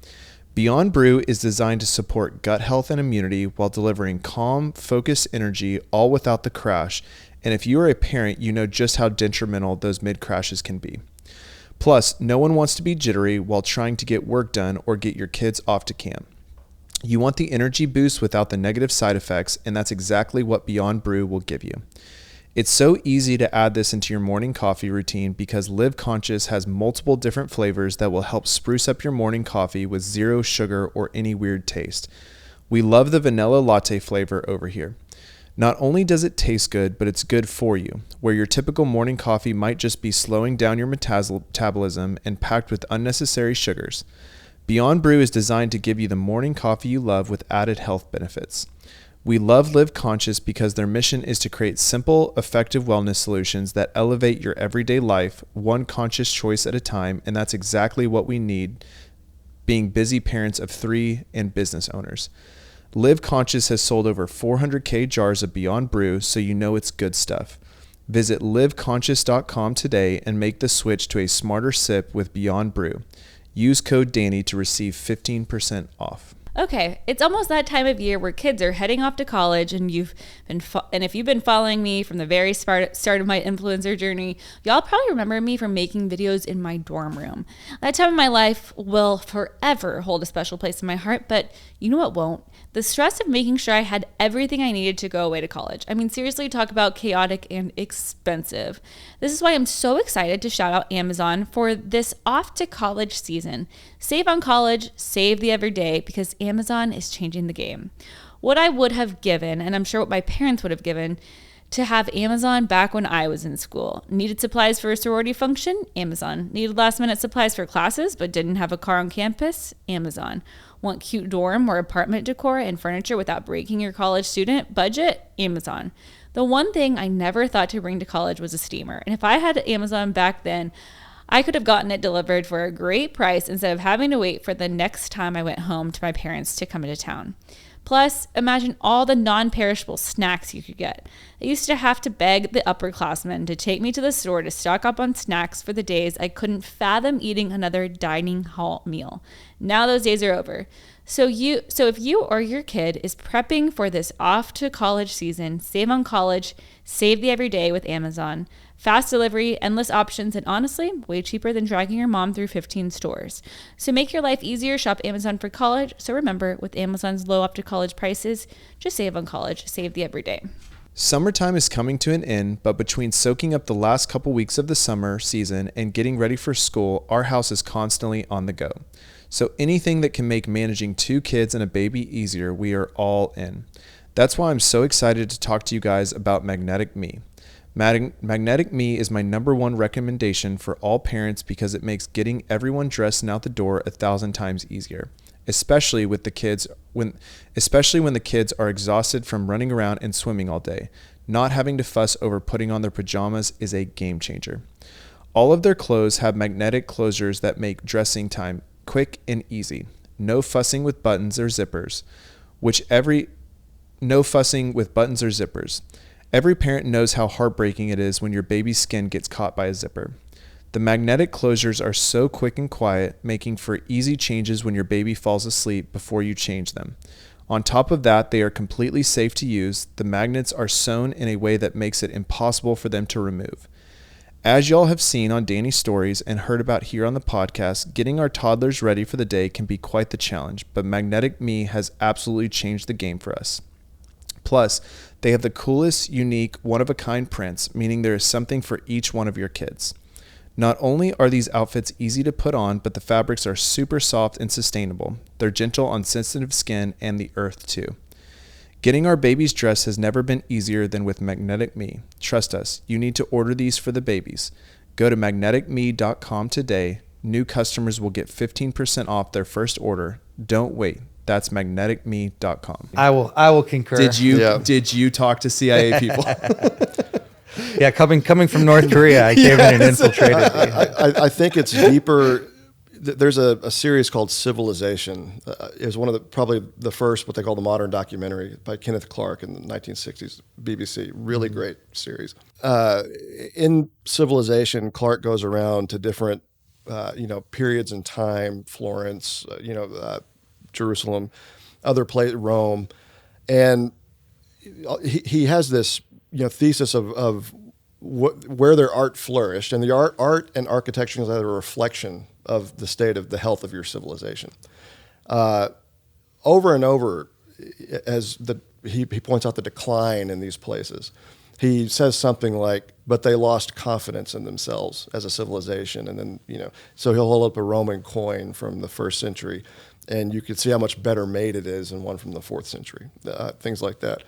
Beyond Brew is designed to support gut health and immunity while delivering calm, focused energy, all without the crash. And if you are a parent, you know just how detrimental those mid-crashes can be. Plus, no one wants to be jittery while trying to get work done or get your kids off to camp. You want the energy boost without the negative side effects, and that's exactly what Beyond Brew will give you. It's so easy to add this into your morning coffee routine because Live Conscious has multiple different flavors that will help spruce up your morning coffee with 0 sugar or any weird taste. We love the vanilla latte flavor over here. Not only does it taste good, but it's good for you, where your typical morning coffee might just be slowing down your metabolism and packed with unnecessary sugars. Beyond Brew is designed to give you the morning coffee you love with added health benefits. We love Live Conscious because their mission is to create simple, effective wellness solutions that elevate your everyday life, one conscious choice at a time, and that's exactly what we need, being busy parents of 3 and business owners. Live Conscious has sold over 400K jars of Beyond Brew, so you know it's good stuff. Visit liveconscious.com today and make the switch to a smarter sip with Beyond Brew. Use code Danny to receive 15% off. Okay, it's almost that time of year where kids are heading off to college, and if you've been following me from the very start of my influencer journey, y'all probably remember me from making videos in my dorm room. That time of my life will forever hold a special place in my heart, but you know what won't? The stress of making sure I had everything I needed to go away to college. I mean, seriously, talk about chaotic and expensive. This is why I'm so excited to shout out Amazon for this off to college season. Save on college, save the everyday, because Amazon is changing the game. What I would have given, and I'm sure what my parents would have given, to have Amazon back when I was in school. Needed supplies for a sorority function? Amazon. Needed last minute supplies for classes but didn't have a car on campus? Amazon. Want cute dorm or apartment decor and furniture without breaking your college student budget? Amazon. The one thing I never thought to bring to college was a steamer. And if I had Amazon back then, I could have gotten it delivered for a great price instead of having to wait for the next time I went home to my parents to come into town. Plus, imagine all the non-perishable snacks you could get. I used to have to beg the upperclassmen to take me to the store to stock up on snacks for the days I couldn't fathom eating another dining hall meal. Now those days are over. So if you or your kid is prepping for this off to college season, save on college, save the everyday with Amazon. Fast delivery, endless options, and honestly, way cheaper than dragging your mom through 15 stores. So make your life easier, shop Amazon for college. So remember, with Amazon's low up to college prices, just save on college, save the everyday. Summertime is coming to an end, but between soaking up the last couple weeks of the summer season and getting ready for school, our house is constantly on the go. So anything that can make managing 2 kids and a baby easier, we are all in. That's why I'm so excited to talk to you guys about Magnetic Me. Magnetic Me is my number one recommendation for all parents because it makes getting everyone dressed and out the door 1,000 times easier, especially when the kids are exhausted from running around and swimming all day. Not having to fuss over putting on their pajamas is a game changer. All of their clothes have magnetic closures that make dressing time quick and easy. No fussing with buttons or zippers. Every parent knows how heartbreaking it is when your baby's skin gets caught by a zipper. The magnetic closures are so quick and quiet, making for easy changes when your baby falls asleep before you change them. On top of that, they are completely safe to use. The magnets are sewn in a way that makes it impossible for them to remove. As y'all have seen on Danny's stories and heard about here on the podcast, getting our toddlers ready for the day can be quite the challenge, but Magnetic Me has absolutely changed the game for us. Plus, they have the coolest, unique, one-of-a-kind prints, meaning there is something for each one of your kids. Not only are these outfits easy to put on, but the fabrics are super soft and sustainable. They're gentle on sensitive skin and the earth too. Getting our babies dressed has never been easier than with Magnetic Me. Trust us, you need to order these for the babies. Go to magneticme.com today. New customers will get 15% off their first order. Don't wait. That's magneticme.com. I will concur. Did you talk to CIA people? Yeah, coming from North Korea, I came in and infiltrated. I think it's deeper. There's a series called Civilization. It was one of probably the first, what they call the modern documentary by Kenneth Clark in the 1960s, BBC. Really great series. In Civilization, Clark goes around to different, periods in time, Florence, Jerusalem, other places, Rome, and he has this thesis of where their art flourished, and the art and architecture is a reflection of the state of the health of your civilization. Over and over, as he points out the decline in these places, he says something like, "But they lost confidence in themselves as a civilization," and then so he'll hold up a Roman coin from the 1st century, and you can see how much better made it is than one from the 4th century. Things like that.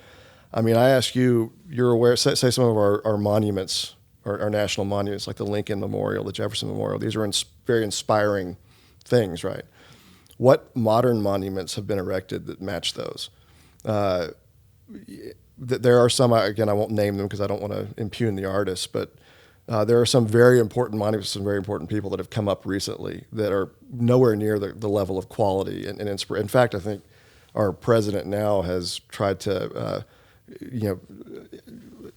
I mean, I ask you, you're aware, say some of our monuments, our national monuments, like the Lincoln Memorial, the Jefferson Memorial, these are very inspiring things, right? What modern monuments have been erected that match those? There are some, again, I won't name them because I don't want to impugn the artists, but there are some very important monuments, some very important people that have come up recently that are nowhere near the level of quality and inspiration. In fact, I think our president now has tried to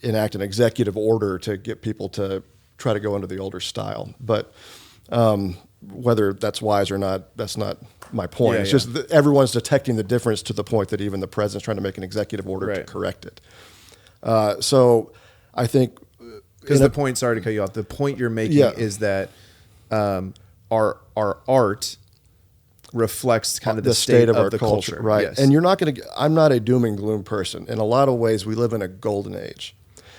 enact an executive order to get people to try to go into the older style. But whether that's wise or not, that's not my point. It's just that everyone's detecting the difference to the point that even the president's trying to make an executive order to correct it. So I think... Because the point, sorry to cut you off, the point you're making is that our art reflects kind of the state of our culture. Right. Yes. And I'm not a doom and gloom person. In a lot of ways, we live in a golden age.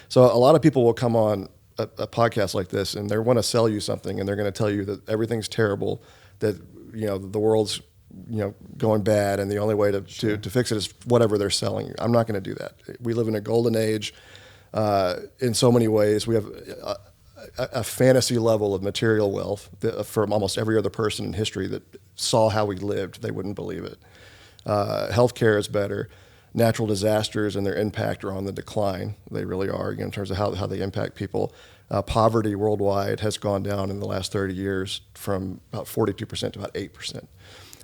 So a lot of people will come on a podcast like this and they want to sell you something and they're going to tell you that everything's terrible, that, the world's, going bad and the only way to fix it is whatever they're selling you. I'm not going to do that. We live in a golden age in so many ways. We have a fantasy level of material wealth from almost every other person in history that saw how we lived. They wouldn't believe it. Healthcare is better. Natural disasters and their impact are on the decline. They really are, in terms of how they impact people. Poverty worldwide has gone down in the last 30 years from about 42% to about 8%.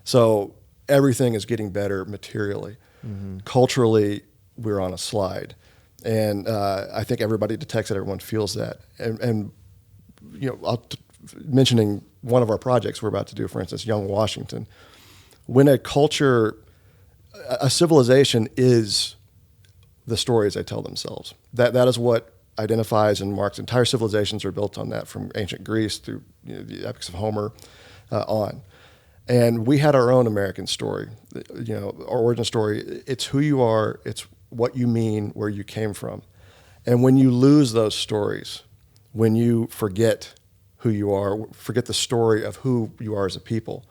So everything is getting better materially. Mm-hmm. Culturally, we're on a slide. And I think everybody detects it. Everyone feels that. And mentioning one of our projects we're about to do, for instance, Young Washington. When a civilization is the stories they tell themselves. That is what identifies and marks. Entire civilizations are built on that, from ancient Greece through the epics of Homer on. And we had our own American story, our origin story. It's who you are. It's what you mean, where you came from. And when you lose those stories, when you forget who you are, forget the story of who you are as a people,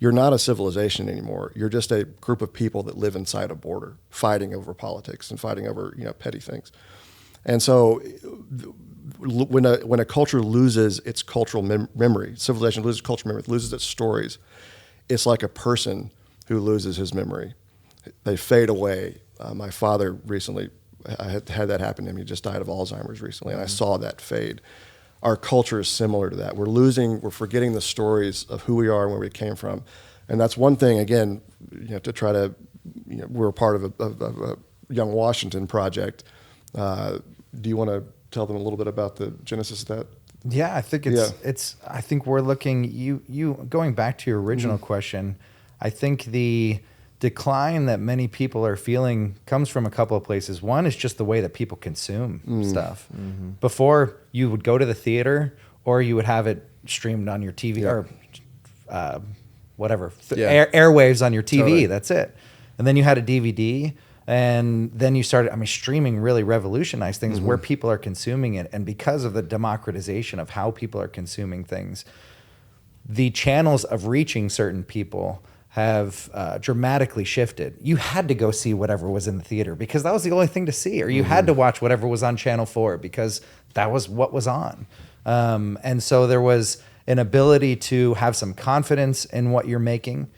you're not a civilization anymore. You're just a group of people that live inside a border, fighting over politics and fighting over petty things. And so, when a culture loses its cultural memory, civilization loses cultural memory, loses its stories. It's like a person who loses his memory. They fade away. My father recently, I had that happen to him. He just died of Alzheimer's recently, and I saw that fade. Our culture is similar to that. We're forgetting the stories of who we are and where we came from. And that's one thing, again, to try to, we're a part of a Young Washington project. Do you want to tell them a little bit about the genesis of that? Yeah, I think I think we're looking, you going back to your original question, I think the decline that many people are feeling comes from a couple of places. One is just the way that people consume stuff. Before, you would go to the theater or you would have it streamed on your TV or whatever, airwaves on your TV. Totally. That's it. And then you had a DVD, and then you started, streaming really revolutionized things where people are consuming it. And because of the democratization of how people are consuming things, the channels of reaching certain people have dramatically shifted. You had to go see whatever was in the theater because that was the only thing to see, or you had to watch whatever was on Channel 4 because that was what was on. And so there was an ability to have some confidence in what you're making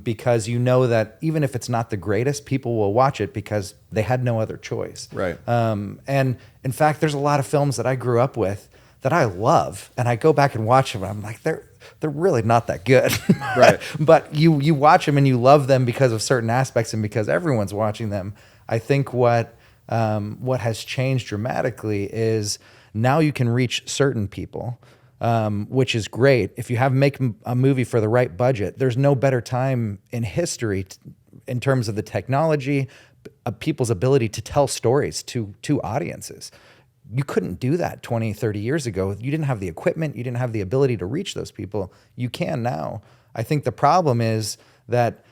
because you know that even if it's not the greatest, people will watch it because they had no other choice. Right. And in fact, there's a lot of films that I grew up with that I love, and I go back and watch them, and I'm like, they're really not that good. Right. But you watch them and you love them because of certain aspects and because everyone's watching them. I think what has changed dramatically is now you can reach certain people, which is great. If you make a movie for the right budget, there's no better time in history in terms of the technology, of people's ability to tell stories to audiences. You couldn't do that 20, 30 years ago. You didn't have the equipment. You didn't have the ability to reach those people. You can now. I think the problem is that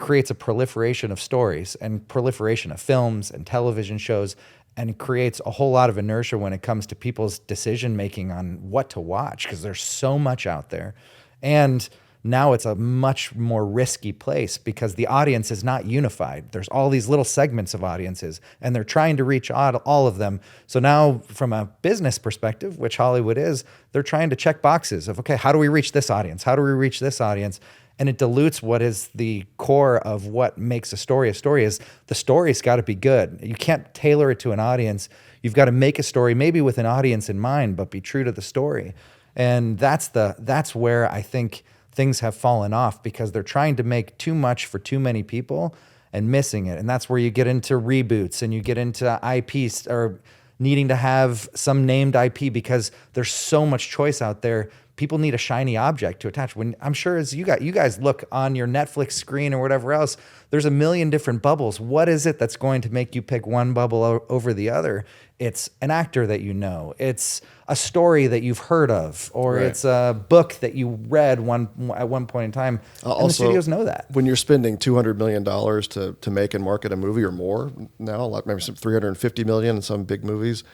creates a proliferation of stories and proliferation of films and television shows, and creates a whole lot of inertia when it comes to people's decision-making on what to watch because there's so much out there. And now it's a much more risky place because the audience is not unified. There's all these little segments of audiences, and they're trying to reach all of them. So now from a business perspective, which Hollywood is, they're trying to check boxes of, okay, how do we reach this audience? How do we reach this audience? And it dilutes what is the core of what makes a story. A story is the story's got to be good. You can't tailor it to an audience. You've got to make a story maybe with an audience in mind, but be true to the story. And that's where I think things have fallen off because they're trying to make too much for too many people and missing it. And that's where you get into reboots and you get into IPs or needing to have some named IP because there's so much choice out there. People need a shiny object to attach. When I'm sure as you guys look on your Netflix screen or whatever else, there's a million different bubbles. What is it that's going to make you pick one bubble over the other? It's an actor that you know. It's a story that you've heard of, or it's a book that you read at one point in time. And the studios know that. When you're spending $200 million to make and market a movie or more now, like maybe some $350 million in some big movies,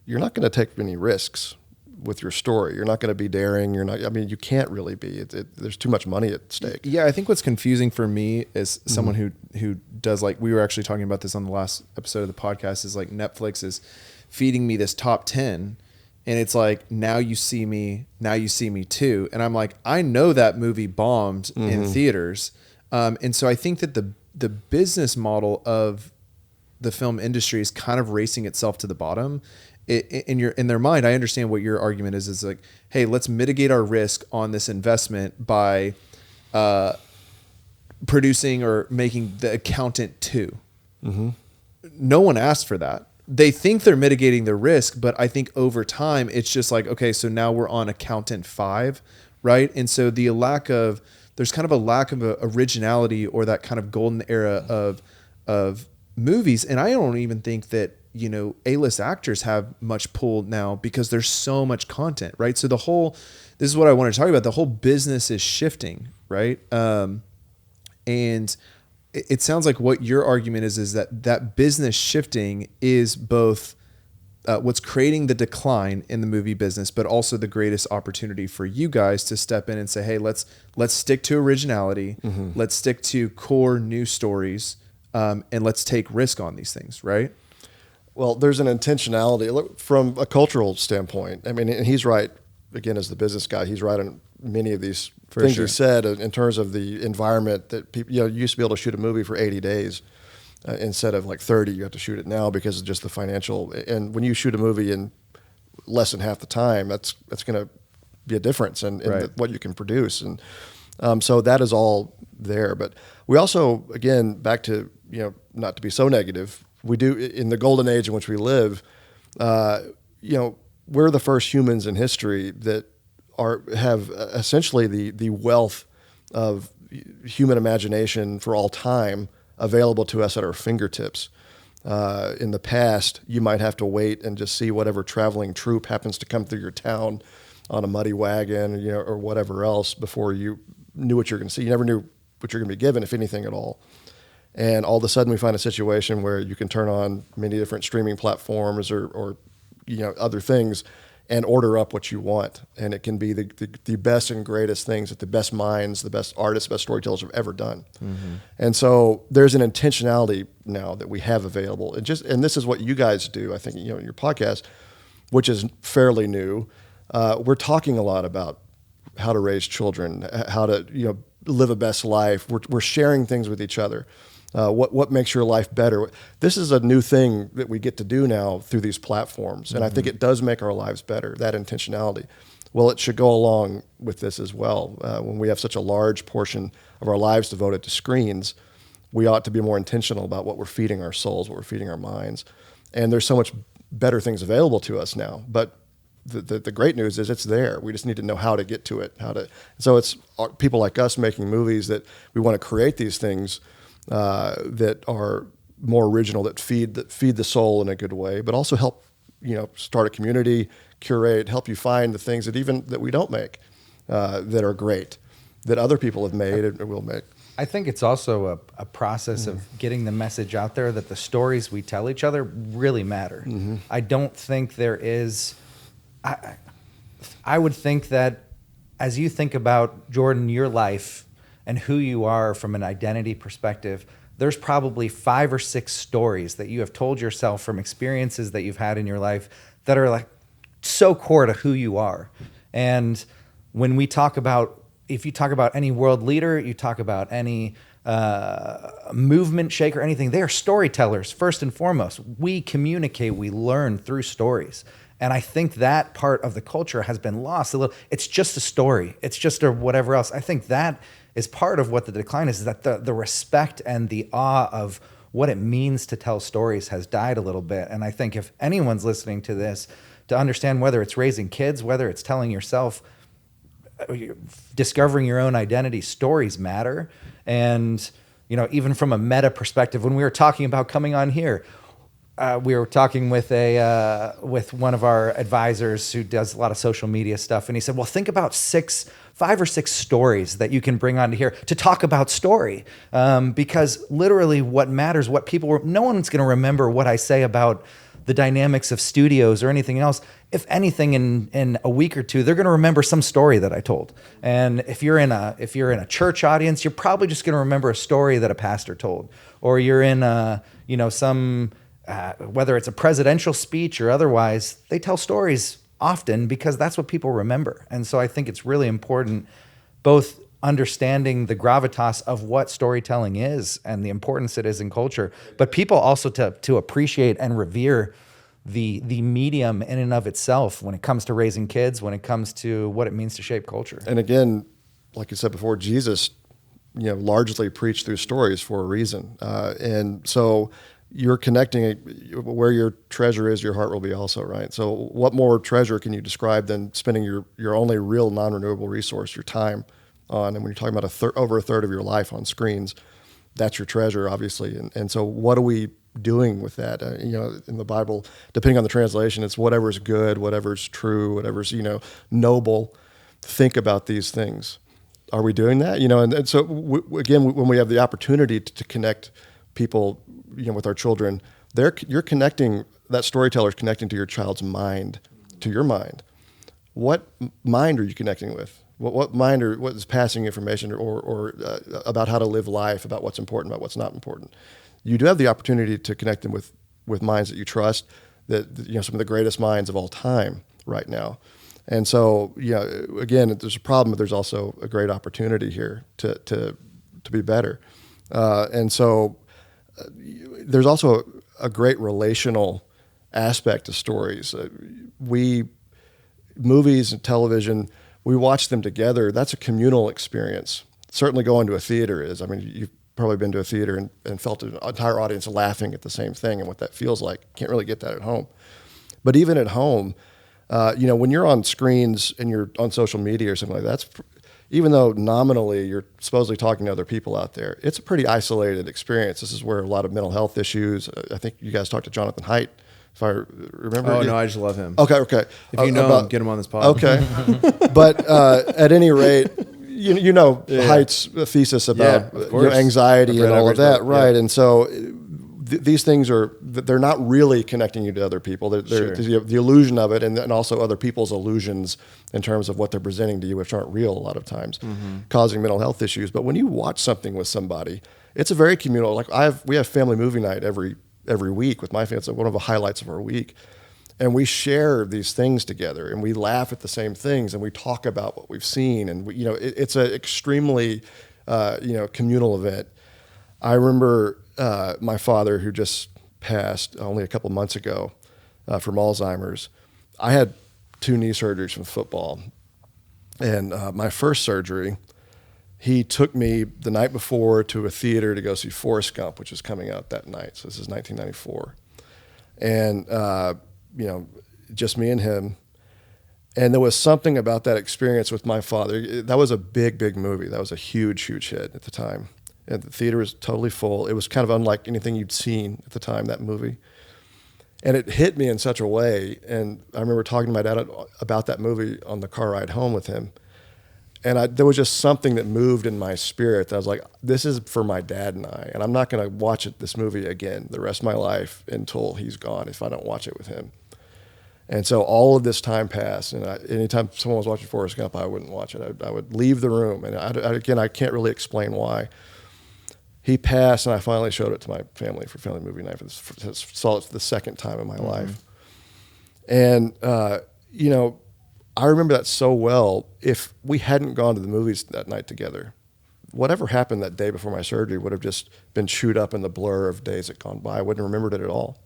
you're not going to take any risks with your story. You're not going to be daring. You can't really be. There's too much money at stake. Yeah, I think what's confusing for me is someone who does, like, we were actually talking about this on the last episode of the podcast, is like Netflix is feeding me this top 10 and it's like, now you see me too. And I'm like, I know that movie bombed in theaters. And so I think that the business model of the film industry is kind of racing itself to the bottom. In their mind, I understand what your argument is like, hey, let's mitigate our risk on this investment by producing or making The Accountant 2. No one asked for that. They think they're mitigating the risk, but I think over time it's just like, okay, so now we're on Accountant 5, right? And so there's kind of a lack of originality or that kind of golden era of movies. And I don't even think that, A-list actors have much pull now because there's so much content, right? So this is what I want to talk about. The whole business is shifting, right? And it sounds like what your argument is that business shifting is both what's creating the decline in the movie business, but also the greatest opportunity for you guys to step in and say, hey, let's stick to originality. Let's stick to core new stories. And let's take risk on these things, right? Well, there's an intentionality. Look, from a cultural standpoint. I mean, and he's right, again, as the business guy, he's right on many of these things he said in terms of the environment that people, you used to be able to shoot a movie for 80 days. Instead of like 30, you have to shoot it now because of just the financial. And when you shoot a movie in less than half the time, that's going to be a difference in what you can produce. And so that is all there. But we also, again, back to, not to be so negative, we do in the golden age in which we live, we're the first humans in history that have essentially the wealth of human imagination for all time available to us at our fingertips. In the past, you might have to wait and just see whatever traveling troupe happens to come through your town on a muddy wagon, or whatever else before you knew what you're going to see. You never knew what you're going to be given, if anything at all. And all of a sudden, we find a situation where you can turn on many different streaming platforms or other things and order up what you want. And it can be the best and greatest things that the best minds, the best artists, the best storytellers have ever done. And so there's an intentionality now that we have available. And this is what you guys do, I think, in your podcast, which is fairly new. We're talking a lot about how to raise children, how to, live a best life. We're sharing things with each other. What makes your life better? This is a new thing that we get to do now through these platforms, and I think it does make our lives better, that intentionality. Well, it should go along with this as well. When we have such a large portion of our lives devoted to screens, we ought to be more intentional about what we're feeding our souls, what we're feeding our minds. And there's so much better things available to us now. But the great news is it's there. We just need to know how to get to it. So it's people like us making movies that we want to create these things that are more original, that feed the soul in a good way, but also help start a community, curate, help you find the things that we don't make that are great, that other people have made and will make. I think it's also a process of getting the message out there that the stories we tell each other really matter. I don't think there is. I would think that as you think about, Jordan, your life and who you are from an identity perspective, there's probably 5 or 6 stories that you have told yourself from experiences that you've had in your life that are like so core to who you are. And when we talk about, if you talk about any world leader, you talk about any movement shaker, anything, they are storytellers first and foremost. We communicate, we learn through stories. And I think that part of the culture has been lost a little. It's just a story. It's just a whatever else. I think that is part of what the decline is that the respect and the awe of what it means to tell stories has died a little bit. And I think if anyone's listening to this, to understand whether it's raising kids, whether it's telling yourself, discovering your own identity, stories matter. And, even from a meta perspective, when we were talking about coming on here, we were talking with with one of our advisors who does a lot of social media stuff, and he said, "Well, think about 5 or 6 stories that you can bring onto here to talk about story, because literally, what matters, no one's going to remember what I say about the dynamics of studios or anything else. If anything, in a week or two, they're going to remember some story that I told. And if you're in a church audience, you're probably just going to remember a story that a pastor told, or you're in some." Whether it's a presidential speech or otherwise, they tell stories often because that's what people remember. And so I think it's really important, both understanding the gravitas of what storytelling is and the importance it is in culture, but people also to appreciate and revere the medium in and of itself when it comes to raising kids, when it comes to what it means to shape culture. And again, like you said before, Jesus, largely preached through stories for a reason. And so you're connecting it, where your treasure is, your heart will be also, right? So what more treasure can you describe than spending your only real non-renewable resource, your time, on? And when you're talking about over a third of your life on screens, that's your treasure, obviously. And so what are we doing with that? In the Bible, depending on the translation, it's whatever's good, whatever's true, whatever's, noble. Think about these things. Are we doing that? And so again, when we have the opportunity to connect people, with our children, you're connecting that storyteller is connecting to your child's mind, to your mind. What mind are you connecting with? What mind or what is passing information or about how to live life, about what's important, about what's not important? You do have the opportunity to connect them with minds that you trust, that some of the greatest minds of all time right now. And so, again, there's a problem, but there's also a great opportunity here to be better. And so there's also a great relational aspect to stories. Movies and television, we watch them together. That's a communal experience. Certainly going to a theater is. I mean, you've probably been to a theater and felt an entire audience laughing at the same thing and what that feels like. Can't really get that at home. But even at home, when you're on screens and you're on social media or something like that, even though nominally you're supposedly talking to other people out there, it's a pretty isolated experience. This is where a lot of mental health issues, I think you guys talked to Jonathan Haidt, if I remember. Oh, no, I just love him. Okay. If you know him, get him on this pod. Okay. But at any rate, Haidt's thesis about anxiety and all of that, right? Yeah. And so these things they're not really connecting you to other people. They're the illusion of it, and also other people's illusions in terms of what they're presenting to you, which aren't real a lot of times, causing mental health issues. But when you watch something with somebody, it's a very communal. Like we have family movie night every week with my family. It's one of the highlights of our week. And we share these things together, and we laugh at the same things, and we talk about what we've seen, and it's an extremely, communal event. I remember my father, who just passed only a couple months ago from Alzheimer's. I had 2 knee surgeries from football, and my first surgery, he took me the night before to a theater to go see Forrest Gump, which was coming out that night. So this is 1994, and just me and him. And there was something about that experience with my father. That was a big, big movie. That was a huge, huge hit at the time. And the theater was totally full. It was kind of unlike anything you'd seen at the time, that movie. And it hit me in such a way. And I remember talking to my dad about that movie on the car ride home with him. And there was just something that moved in my spirit that I was like, this is for my dad and I. And I'm not going to watch this movie again the rest of my life until he's gone if I don't watch it with him. And so all of this time passed, and anytime someone was watching Forrest Gump, I wouldn't watch it. I would leave the room, and I can't really explain why. He passed, and I finally showed it to my family for family movie night. Saw it for the second time in my life. And, I remember that so well. If we hadn't gone to the movies that night together, whatever happened that day before my surgery would have just been chewed up in the blur of days that gone by. I wouldn't have remembered it at all,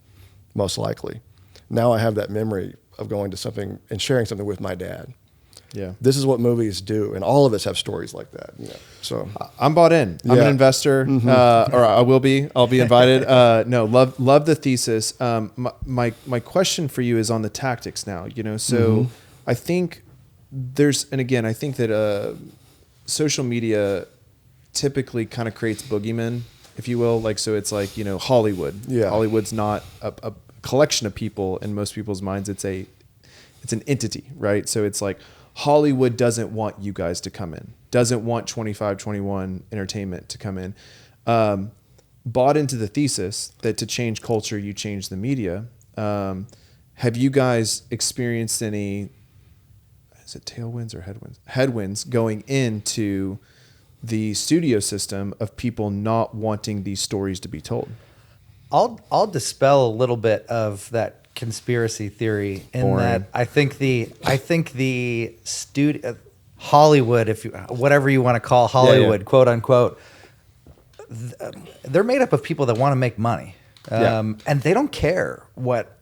most likely. Now I have that memory of going to something and sharing something with my dad. Yeah, this is what movies do, and all of us have stories like that. So I'm bought in. I'm an investor, or I will be. I'll be invited. Love the thesis. My question for you is on the tactics now. So I think I think that social media typically kind of creates boogeymen, if you will. Like, so it's like Hollywood. Yeah, Hollywood's not a collection of people in most people's minds. It's an entity, right? So it's like Hollywood doesn't want you guys to come in, doesn't want 2521 Entertainment to come in. Bought into the thesis that to change culture, you change the media. Have you guys experienced any, is it tailwinds or headwinds? Headwinds going into the studio system of people not wanting these stories to be told? I'll dispel a little bit of that conspiracy theory in that I think the studio Hollywood, whatever you want to call Hollywood, quote unquote, they're made up of people that want to make money, and they don't care what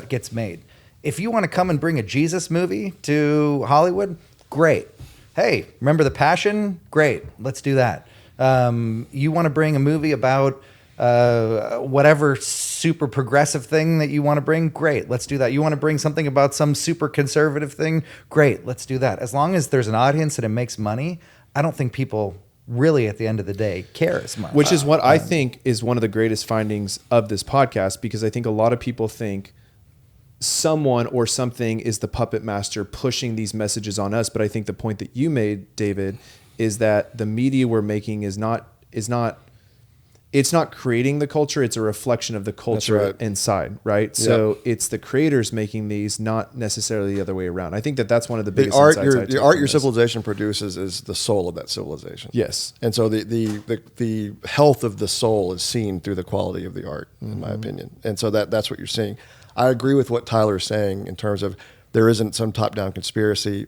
gets made. If you want to come and bring a Jesus movie to Hollywood, great. Hey, remember The Passion? Great, let's do that. You want to bring a movie about whatever super progressive thing that you want to bring, great, let's do that. You want to bring something about some super conservative thing, great, let's do that. As long as there's an audience and it makes money, I don't think people really at the end of the day care as much. Which is what I think is one of the greatest findings of this podcast, because I think a lot of people think someone or something is the puppet master pushing these messages on us. But I think the point that you made, David, is that the media we're making is not it's not creating the culture, it's a reflection of the culture right. inside, right? So it's the creators making these, not necessarily the other way around. I think that that's one of the biggest insights I the took art from your this. civilization produces is the soul of that civilization. Yes. And so the health of the soul is seen through the quality of the art, in my opinion. And so that's what you're seeing. I agree with what Tyler's saying in terms of there isn't some top-down conspiracy.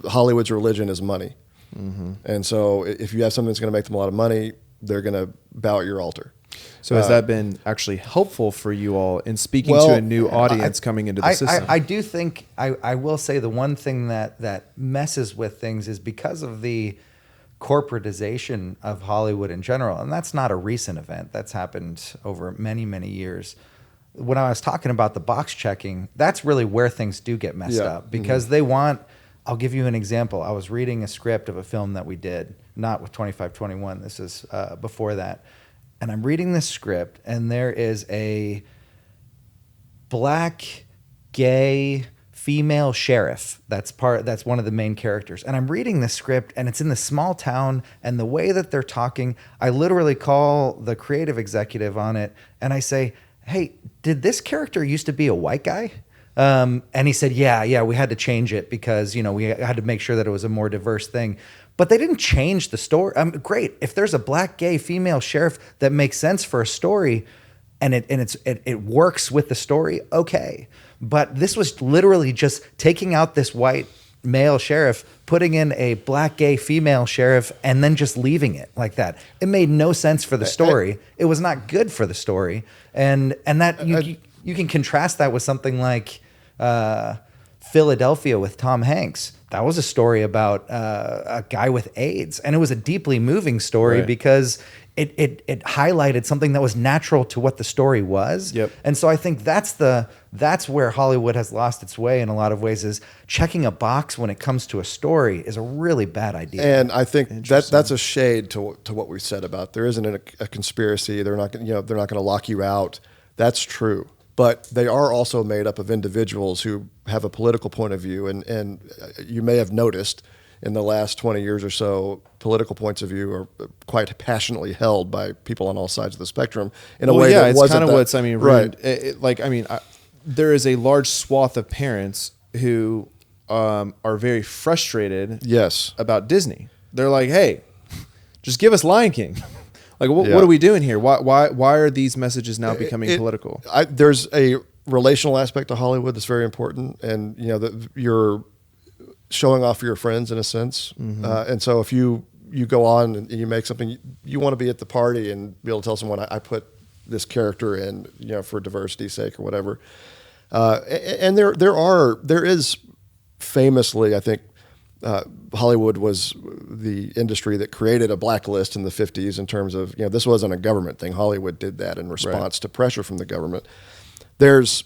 Hollywood's religion is money. And so if you have something that's going to make them a lot of money, they're going to bow at your altar. So has that been actually helpful for you all in speaking to a new audience coming into the system? I do think, I will say the one thing that messes with things is because of the corporatization of Hollywood in general, and that's not a recent event. That's happened over many, many years. When I was talking about the box checking, that's really where things do get messed up because they want, I'll give you an example. I was reading a script of a film that we did, not with 2521. This is before that. And I'm reading this script, and there is a black, gay, female sheriff. That's one of the main characters. And I'm reading this script, and it's in this small town, and the way that they're talking, I literally call the creative executive on it, and I say, hey, did this character used to be a white guy? And he said, yeah, we had to change it because, we had to make sure that it was a more diverse thing. But they didn't change the story. Great. If there's a black, gay, female sheriff that makes sense for a story and it works with the story, okay. But this was literally just taking out this white male sheriff, putting in a black, gay, female sheriff, and then just leaving it like that. It made no sense for the story. It was not good for the story. And that you can contrast that with something like Philadelphia with Tom Hanks. That was a story about a guy with AIDS, and it was a deeply moving story because it highlighted something that was natural to what the story was. Yep. And so I think that's where Hollywood has lost its way in a lot of ways, is checking a box when it comes to a story is a really bad idea. And I think that's a shade to what we said about there isn't a conspiracy. They're not going to lock you out. That's true. But they are also made up of individuals who have a political point of view. And you may have noticed in the last 20 years or so, political points of view are quite passionately held by people on all sides of the spectrum in a way that it's wasn't kind of what's, right. There is a large swath of parents who are very frustrated about Disney. They're like, hey, just give us Lion King. Like, what are we doing here? Why are these messages now becoming political? There's a relational aspect to Hollywood that's very important, and you're showing off for your friends in a sense. And so if you go on and you make something, you want to be at the party and be able to tell someone, I put this character in, for diversity's sake or whatever. And there is famously, I think, Hollywood was the industry that created a blacklist in the 50s in terms of, this wasn't a government thing. Hollywood did that in response to pressure from the government. There's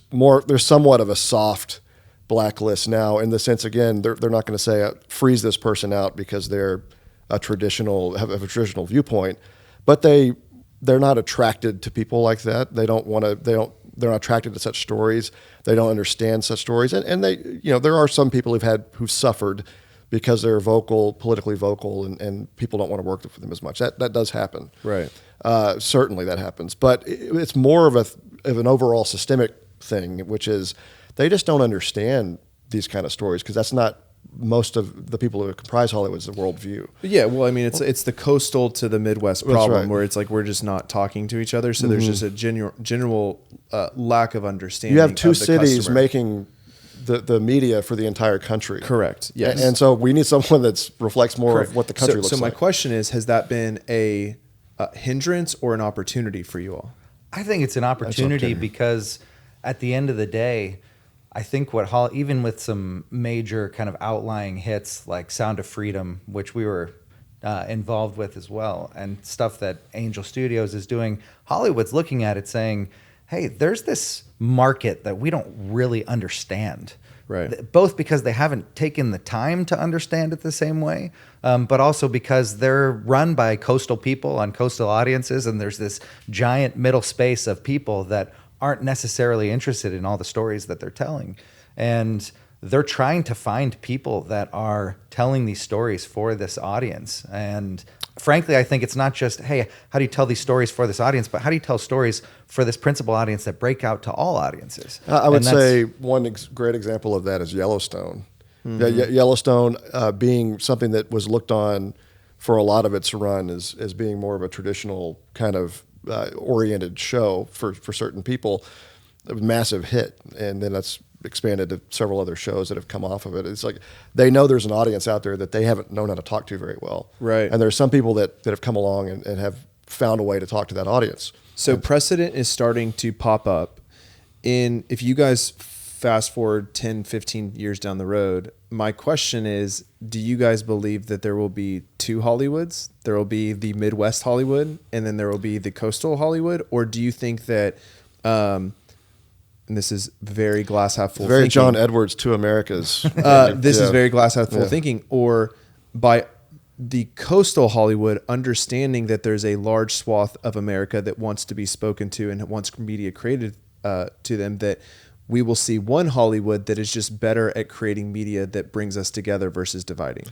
somewhat of a soft blacklist now in the sense, again, they're not going to say freeze this person out because they're have a traditional viewpoint, but they're not attracted to people like that. They're not attracted to such stories. They don't understand such stories. And they, there are some people who've suffered because they're politically vocal, and people don't want to work with them as much. That does happen. Right. Certainly that happens. But it's more of an overall systemic thing, which is they just don't understand these kind of stories because that's not most of the people who comprise Hollywood's worldview. Yeah, well, it's the coastal to the Midwest problem where it's like we're just not talking to each other. So there's just a general lack of understanding. You have two of the cities customer. making the media for the entire country. Correct. Yes. And so we need someone that reflects more of what the country looks like. So my question is, has that been a hindrance or an opportunity for you all? I think it's an opportunity because at the end of the day, I think even with some major kind of outlying hits like Sound of Freedom, which we were involved with as well, and stuff that Angel Studios is doing, Hollywood's looking at it saying, hey, there's this market that we don't really understand. Right. Both because they haven't taken the time to understand it the same way, but also because they're run by coastal people on coastal audiences, and there's this giant middle space of people that aren't necessarily interested in all the stories that they're telling. And they're trying to find people that are telling these stories for this audience. And frankly, I think it's not just, hey, how do you tell these stories for this audience, but how do you tell stories for this principal audience that break out to all audiences? I would say one great example of that is Yellowstone. Yellowstone being something that was looked on for a lot of its run as being more of a traditional kind of oriented show for certain people. It was a massive hit, and then that's expanded to several other shows that have come off of it. It's like they know there's an audience out there that they haven't known how to talk to very well. Right. And there's some people that have come along and have found a way to talk to that audience. So precedent is starting to pop up. If you guys fast forward 10, 15 years down the road, my question is, do you guys believe that there will be two Hollywoods? There will be the Midwest Hollywood, and then there will be the coastal Hollywood? Or do you think that, and this is very glass half full Very thinking. John Edwards, Two Americas. This is very glass half full thinking. Or by the coastal Hollywood understanding that there's a large swath of America that wants to be spoken to and wants media created to them, that we will see one Hollywood that is just better at creating media that brings us together versus dividing?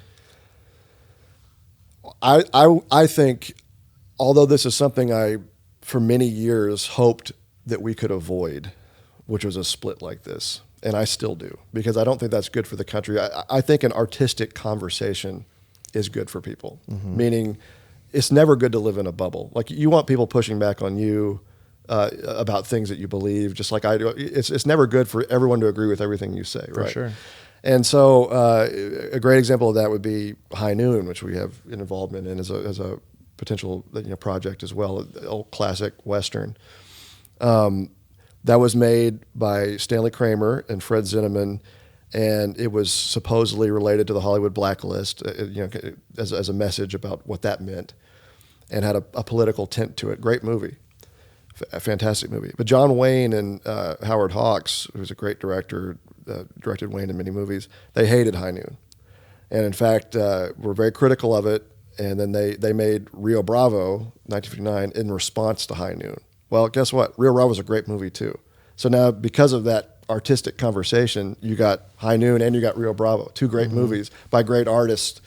I think, although this is something I, for many years, hoped that we could avoid, which was a split like this, and I still do, because I don't think that's good for the country. I think an artistic conversation is good for people, meaning it's never good to live in a bubble. Like, you want people pushing back on you about things that you believe, just like I do. It's never good for everyone to agree with everything you say, right? For sure. And so a great example of that would be High Noon, which we have an involvement in as a potential project as well, an old classic Western. That was made by Stanley Kramer and Fred Zinnemann, and it was supposedly related to the Hollywood blacklist, as a message about what that meant, and had a political tint to it. Great movie. A fantastic movie. But John Wayne and Howard Hawks, who's a great director, directed Wayne in many movies, they hated High Noon. And in fact, were very critical of it. And then they made Rio Bravo, 1959, in response to High Noon. Well, guess what? Rio Bravo is a great movie too. So now, because of that artistic conversation, you got High Noon and you got Rio Bravo, two great movies by great artists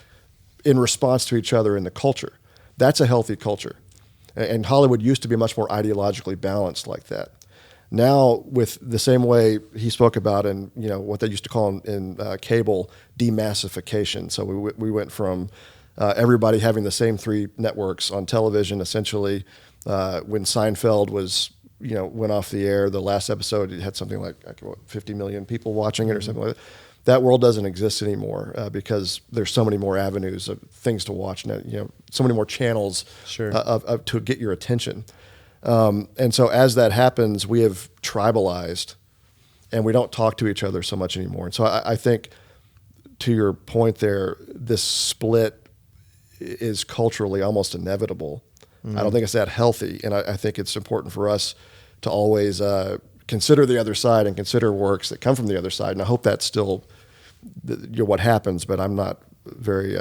in response to each other in the culture. That's a healthy culture. And Hollywood used to be much more ideologically balanced like that. Now, with the same way he spoke about in what they used to call in cable demassification. So we went from everybody having the same three networks on television, essentially. When Seinfeld went off the air, the last episode, it had something like 50 million people watching it or something like that. That world doesn't exist anymore because there's so many more avenues of things to watch now. So many more channels to get your attention. And so as that happens, we have tribalized, and we don't talk to each other so much anymore. And so I think, to your point there, this split is culturally almost inevitable. I don't think it's that healthy, and I think it's important for us to always consider the other side and consider works that come from the other side. And I hope that's still what happens, but I'm not very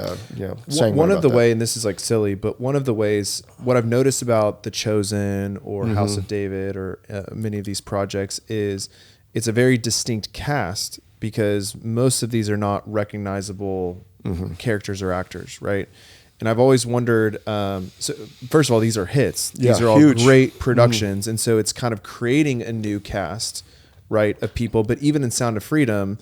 saying one of the way, and this is like silly, but one of the ways, what I've noticed about The Chosen or House of David or many of these projects is it's a very distinct cast, because most of these are not recognizable characters or actors, right? And I've always wondered, so first of all, these are hits. These are all huge. great productions. And so it's kind of creating a new cast, right, of people. But even in Sound of Freedom,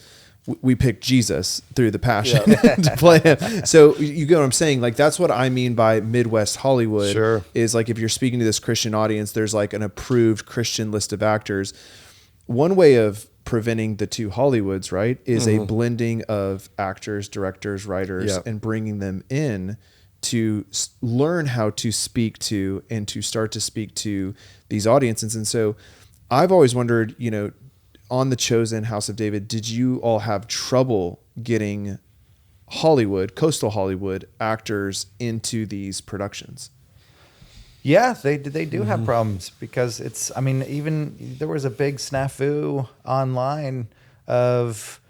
we picked Jesus through the Passion to play him. So you get what I'm saying? Like, that's what I mean by Midwest Hollywood. Sure. Is like, if you're speaking to this Christian audience, there's like an approved Christian list of actors. One way of preventing the two Hollywoods, right, is a blending of actors, directors, writers, and bringing them in to learn how to speak to and to start to speak to these audiences. And so I've always wondered, on The Chosen, House of David, did you all have trouble getting Hollywood, coastal Hollywood actors into these productions? Yeah, they do have problems, because even there was a big snafu online of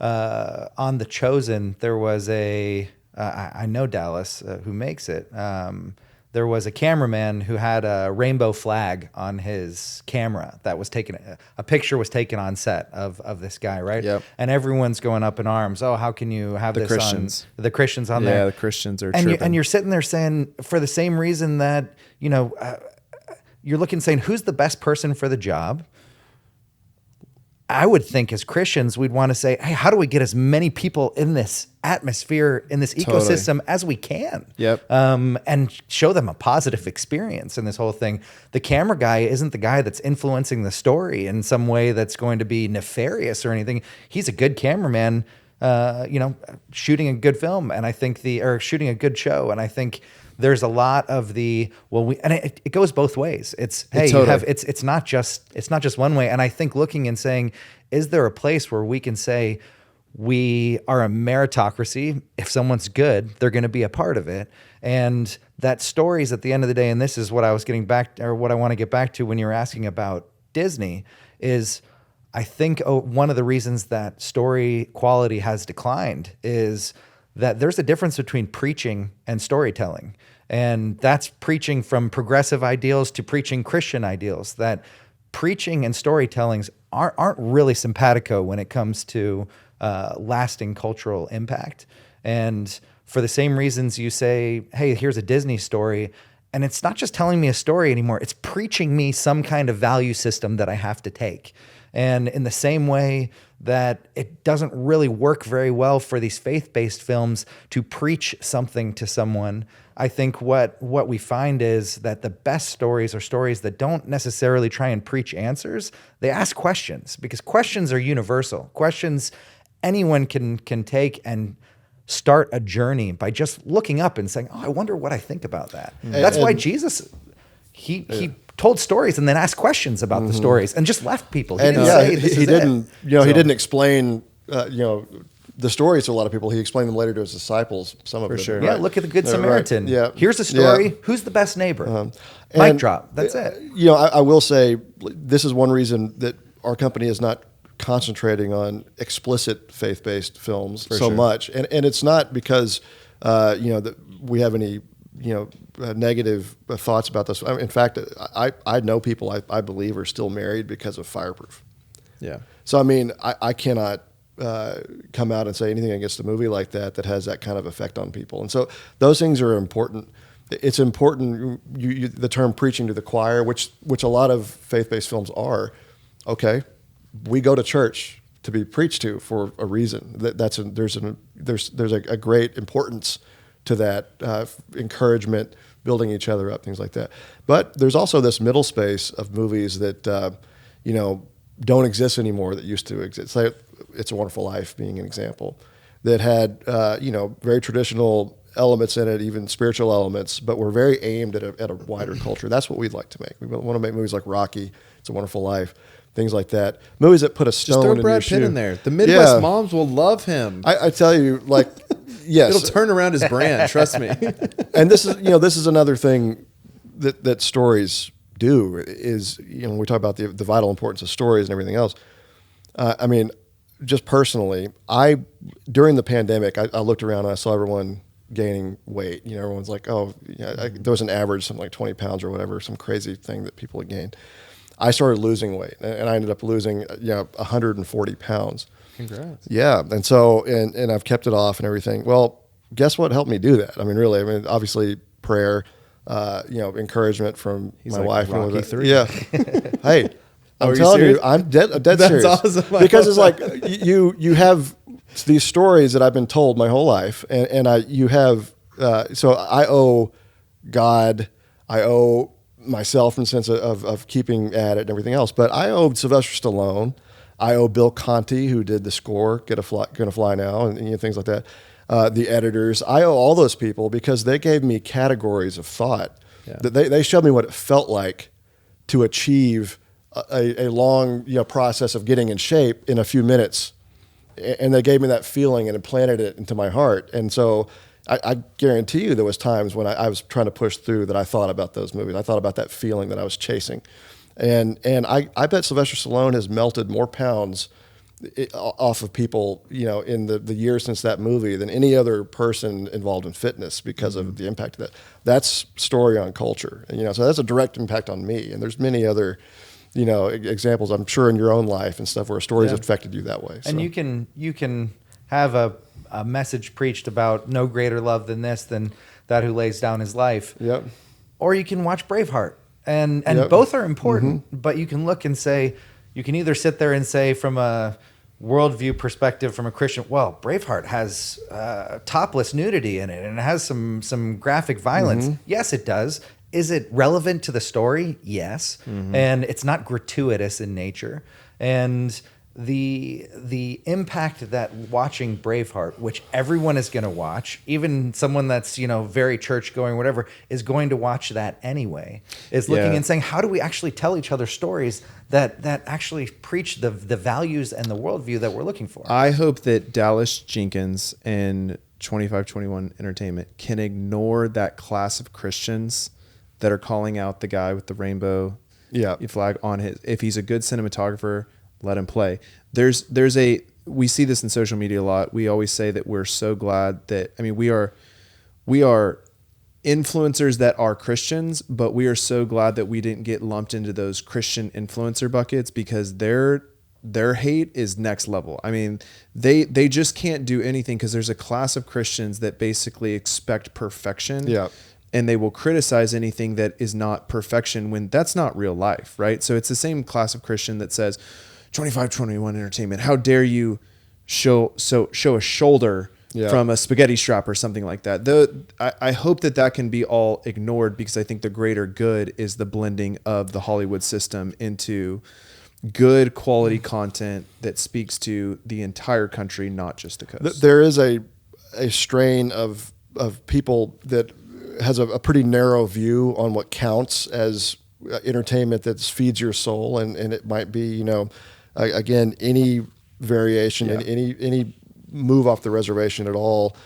on The Chosen. There was I know Dallas, who makes it. there was a cameraman who had a rainbow flag on his camera that was taken. A picture was taken on set of this guy, right? Yep. And everyone's going up in arms. Oh, how can you have this Christians. on the Christians on Yeah, there? the Christians are and tripping. you're sitting there saying, for the same reason that, you're looking saying, who's the best person for the job? I would think as Christians, we'd want to say, hey, how do we get as many people in this atmosphere, in this ecosystem as we can? Yep. And show them a positive experience in this whole thing. The camera guy isn't the guy that's influencing the story in some way that's going to be nefarious or anything. He's a good cameraman, shooting a good film, and I think shooting a good show. And I think there's a lot of it goes both ways. It's not just one way. And I think looking and saying, is there a place where we can say we are a meritocracy? If someone's good, they're going to be a part of it. And that stories at the end of the day, and this is what I was getting back, or what I want to get back to when you were asking about Disney, is I think one of the reasons that story quality has declined is that there's a difference between preaching and storytelling. And that's preaching from progressive ideals to preaching Christian ideals. That preaching and storytellings aren't really simpatico when it comes to lasting cultural impact. And for the same reasons you say, hey, here's a Disney story, and it's not just telling me a story anymore, it's preaching me some kind of value system that I have to take. And in the same way that it doesn't really work very well for these faith-based films to preach something to someone, I think what we find is that the best stories are stories that don't necessarily try and preach answers. They ask questions, because questions are universal. Questions anyone can take and start a journey by just looking up and saying, oh, I wonder what I think about that. That's why Jesus, he told stories and then asked questions about the stories and just left people. He didn't explain, the stories to a lot of people. He explained them later to his disciples, some of them. Sure. Yeah, look at the Good Samaritan. Right. Yeah. Here's a story. Yeah. Who's the best neighbor? Mic drop. That's it. I will say this is one reason that our company is not concentrating on explicit faith-based films much. And it's not because, that we have any, negative thoughts about this. In fact, I know people I believe are still married because of Fireproof. Yeah. So, I mean, I cannot come out and say anything against a movie like that has that kind of effect on people. And so those things are important. It's important, the term preaching to the choir, which a lot of faith-based films are. Okay, we go to church to be preached to for a reason. There's a great importance to that, encouragement, building each other up, things like that. But there's also this middle space of movies that don't exist anymore that used to exist. Like It's a Wonderful Life being an example, that had very traditional elements in it, even spiritual elements, but were very aimed at a wider culture. That's what we'd like to make. We want to make movies like Rocky, It's a Wonderful Life, things like that. Movies that put a stone in your shoe. Just throw Brad Pitt in there. The Midwest moms will love him. I tell you, yes, it'll turn around his brand. Trust me. And this is another thing that stories do is, when we talk about the vital importance of stories and everything else. I mean, just personally, during the pandemic, I looked around and I saw everyone gaining weight. Everyone's like, oh, yeah, there was an average, something like 20 pounds or whatever, some crazy thing that people had gained. I started losing weight, and I ended up losing 140 pounds. Congrats. Yeah, and so and I've kept it off and everything. Well, guess what helped me do that? I mean, really, obviously prayer, encouragement from my wife. Rocky III. Yeah. Hey, I'm telling you, I'm dead That's serious. awesome. Because it's like you have these stories that I've been told my whole life, and so I owe God, I owe myself in the sense of keeping at it and everything else, but I owe Sylvester Stallone, I owe Bill Conti, who did the score, Gonna Fly Now, and things like that, the editors. I owe all those people because they gave me categories of thought. Yeah. They showed me what it felt like to achieve a long process of getting in shape in a few minutes, and they gave me that feeling and implanted it into my heart. And so I guarantee you there was times when I was trying to push through that I thought about those movies. I thought about that feeling that I was chasing. And I bet Sylvester Stallone has melted more pounds off of people, in the years since that movie than any other person involved in fitness because of the impact of that. That's story on culture. And, so that's a direct impact on me. And there's many other, examples, I'm sure, in your own life and stuff where stories affected you that way. And you can have a message preached about no greater love than this, than that who lays down his life. Yep. Or you can watch Braveheart. And Yep. both are important, but you can look and say, you can either sit there and say from a worldview perspective, from a Christian, well, Braveheart has topless nudity in it and it has some graphic violence. Yes, it does. Is it relevant to the story? Yes. And it's not gratuitous in nature. And the impact that watching Braveheart, which everyone is going to watch, even someone that's, very church going, whatever, is going to watch that anyway, is looking and saying, how do we actually tell each other stories that actually preach the values and the worldview that we're looking for? I hope that Dallas Jenkins and 2521 Entertainment can ignore that class of Christians that are calling out the guy with the rainbow flag on his, if he's a good cinematographer, let him play. We see this in social media a lot. We always say that we're so glad that, we are influencers that are Christians, but we are so glad that we didn't get lumped into those Christian influencer buckets, because their hate is next level. They just can't do anything because there's a class of Christians that basically expect perfection. Yeah. And they will criticize anything that is not perfection when that's not real life, right? So it's the same class of Christian that says, 2521 Entertainment, how dare you show a shoulder from a spaghetti strap or something like that. I hope that can be all ignored, because I think the greater good is the blending of the Hollywood system into good quality content that speaks to the entire country, not just the coast. There is a strain of people that has a pretty narrow view on what counts as entertainment that feeds your soul, and it might be, again, any variation and any move off the reservation at all,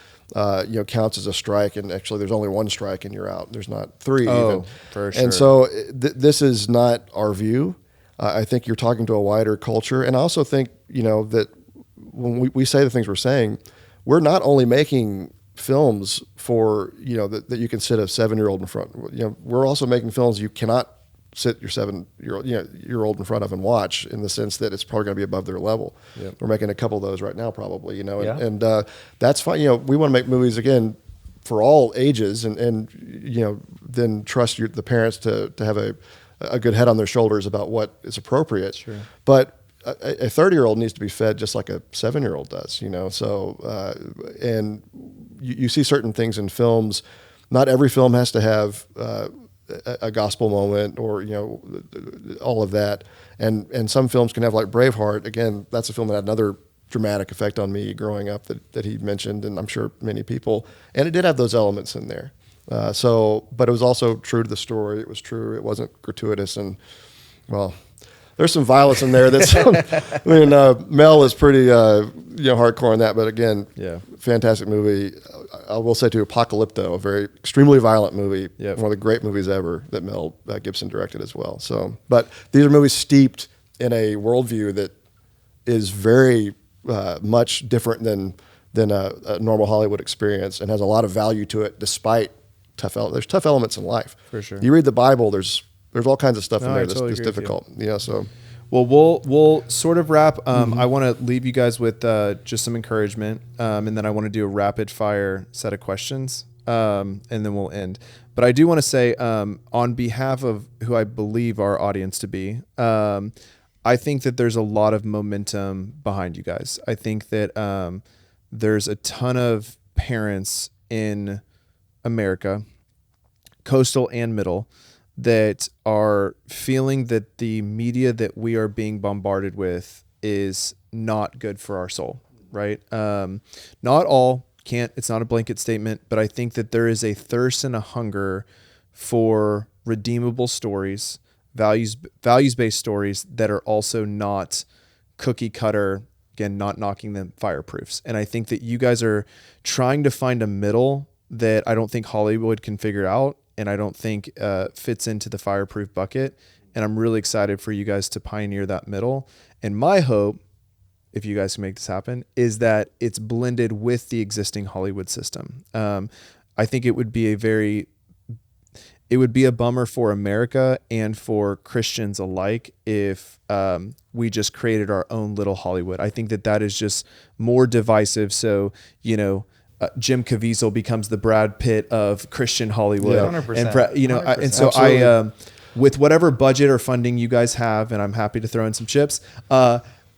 counts as a strike. And actually, there's only one strike and you're out. There's not three even. For sure. And so this is not our view. I think you're talking to a wider culture. And I also think, that when we say the things we're saying, we're not only making films for, that you can sit a 7-year-old in front. We're also making films you cannot sit your 7-year-old in front of and watch, in the sense that it's probably going to be above their level. Yep. We're making a couple of those right now, probably, and that's fine. We want to make movies, again, for all ages, and then trust the parents to have a good head on their shoulders about what is appropriate. Sure. But a 30-year-old needs to be fed just like a 7-year-old does, so, and you see certain things in films. Not every film has to have, a gospel moment or, all of that. And some films can have, like Braveheart. Again, that's a film that had another dramatic effect on me growing up that he mentioned, and I'm sure many people, and it did have those elements in there. But it was also true to the story. It was true. It wasn't gratuitous. And, well, there's some violence in there. Mel is pretty, hardcore on that. But again, fantastic movie. I will say too, Apocalypto, a very extremely violent movie. One of the great movies ever that Mel Gibson directed as well. So, but these are movies steeped in a worldview that is very much different than a normal Hollywood experience, and has a lot of value to it, despite there's tough elements in life. For sure. You read the Bible, there's all kinds of stuff in there that's difficult. So. Well, we'll sort of wrap. I want to leave you guys with just some encouragement, and then I want to do a rapid fire set of questions, and then we'll end. But I do want to say, on behalf of who I believe our audience to be, I think that there's a lot of momentum behind you guys. I think that there's a ton of parents in America, coastal and middle, that are feeling that the media that we are being bombarded with is not good for our soul, right? Not all, it's not a blanket statement, but I think that there is a thirst and a hunger for redeemable stories, values-based stories that are also not cookie cutter, again, not knocking them fireproofs. And I think that you guys are trying to find a middle that I don't think Hollywood can figure out, and I don't think fits into the fireproof bucket. And I'm really excited for you guys to pioneer that middle. And my hope if you guys can make this happen, is that it's blended with the existing Hollywood system. I think it would be a bummer for America and for Christians alike if we just created our own little Hollywood. I think that is just more divisive. So, Jim Caviezel becomes the Brad Pitt of Christian Hollywood. Yeah, 100%. And so I, with whatever budget or funding you guys have, and I'm happy to throw in some chips,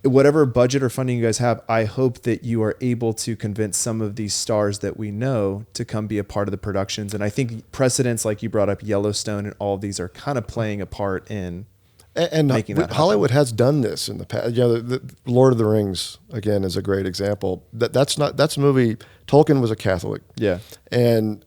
whatever budget or funding you guys have, I hope that you are able to convince some of these stars that we know to come be a part of the productions. And I think precedents like you brought up, Yellowstone and all of these are kind of playing a part in making that happen. Hollywood has done this in the past. The Lord of the Rings again is a great example. That's a movie. Tolkien was a Catholic. Yeah, and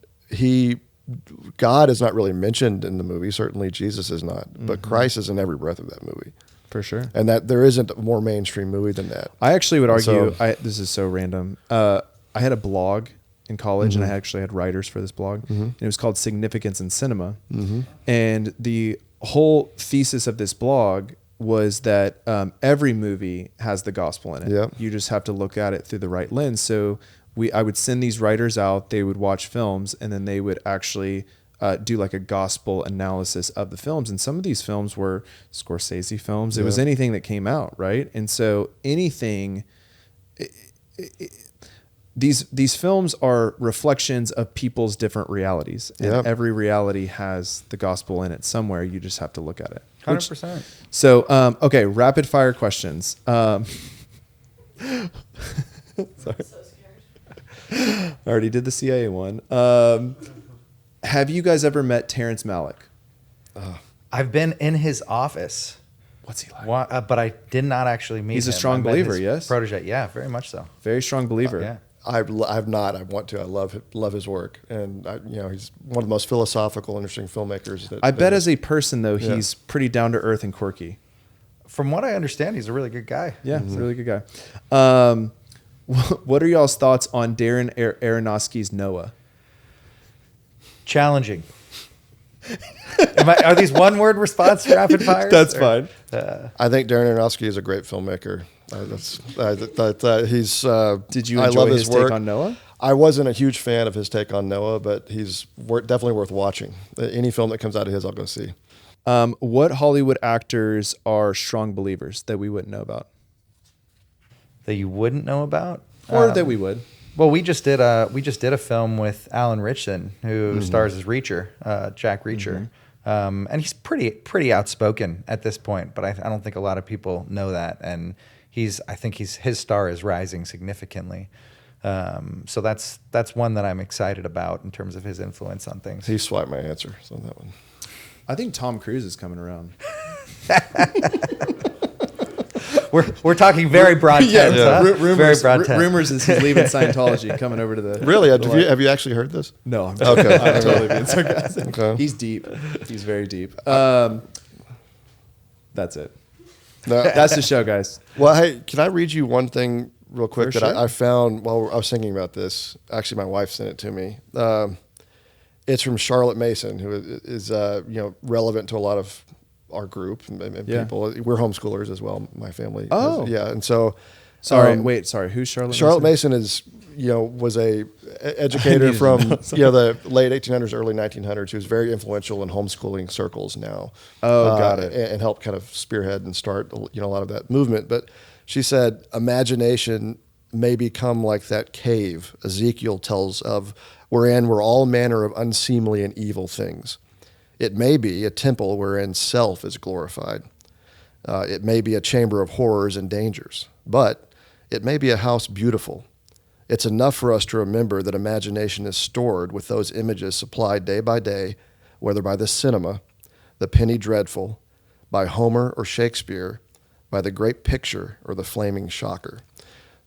God is not really mentioned in the movie. Certainly Jesus is not, but Christ is in every breath of that movie. For sure. And that there isn't a more mainstream movie than that. I actually would argue, this is so random. I had a blog in college and I actually had writers for this blog. And it was called Significance in Cinema. And the whole thesis of this blog was that every movie has the gospel in it. Yep. You just have to look at it through the right lens. So I would send these writers out, they would watch films, and then they would actually do like a gospel analysis of the films. And some of these films were Scorsese films. It was anything that came out, right? And so these films are reflections of people's different realities. And every reality has the gospel in it somewhere. You just have to look at it. 100%. So, okay, rapid fire questions. Sorry. I already did the CIA one. Have you guys ever met Terrence Malick? I've been in his office. What's he like? But I did not actually meet him. He's a strong believer, yes? Protege, yeah, very much so. Very strong believer. Yeah. I've not. I want to. I love his work, and he's one of the most philosophical, interesting filmmakers. I bet as a person though, he's pretty down to earth and quirky. From what I understand, he's a really good guy. Yeah, he's a really good guy. What are y'all's thoughts on Darren Aronofsky's Noah? Challenging. Are these one-word response rapid fires? That's fine. I think Darren Aronofsky is a great filmmaker. He's. Did you I enjoy love his work. take on Noah? I wasn't a huge fan of his take on Noah, but he's definitely worth watching. Any film that comes out of his, I'll go see. What Hollywood actors are strong believers that we wouldn't know about? That you wouldn't know about? Or that we would? Well, we just did a film with Alan Ritchson, who stars as Reacher, Jack Reacher, and he's pretty outspoken at this point. But I don't think a lot of people know that, and I think his star is rising significantly. So that's one that I'm excited about in terms of his influence on things. He swiped my answer on that one. I think Tom Cruise is coming around. We're talking very broad terms, huh? Rumors, very broad terms. rumors is he's leaving Scientology, coming over to the... Really? Have you actually heard this? No, I'm okay. I'm totally being sarcastic. Okay. He's deep. He's very deep. That's it. No. That's the show, guys. Well, hey, can I read you one thing real quick For that sure. I found while I was thinking about this? Actually, my wife sent it to me. It's from Charlotte Mason, who is relevant to a lot of our group and people. We're homeschoolers as well, my family. Oh. Yeah. And so... Sorry, who's Charlotte Mason? Charlotte Mason is, was a educator from, the late 1800s, early 1900s, who's very influential in homeschooling circles now. Oh, got it. And helped kind of spearhead and start, a lot of that movement. But she said, imagination may become like that cave Ezekiel tells of, wherein were all manner of unseemly and evil things. It may be a temple wherein self is glorified. It may be a chamber of horrors and dangers, but it may be a house beautiful. It's enough for us to remember that imagination is stored with those images supplied day by day, whether by the cinema, the penny dreadful, by Homer or Shakespeare, by the great picture or the flaming shocker.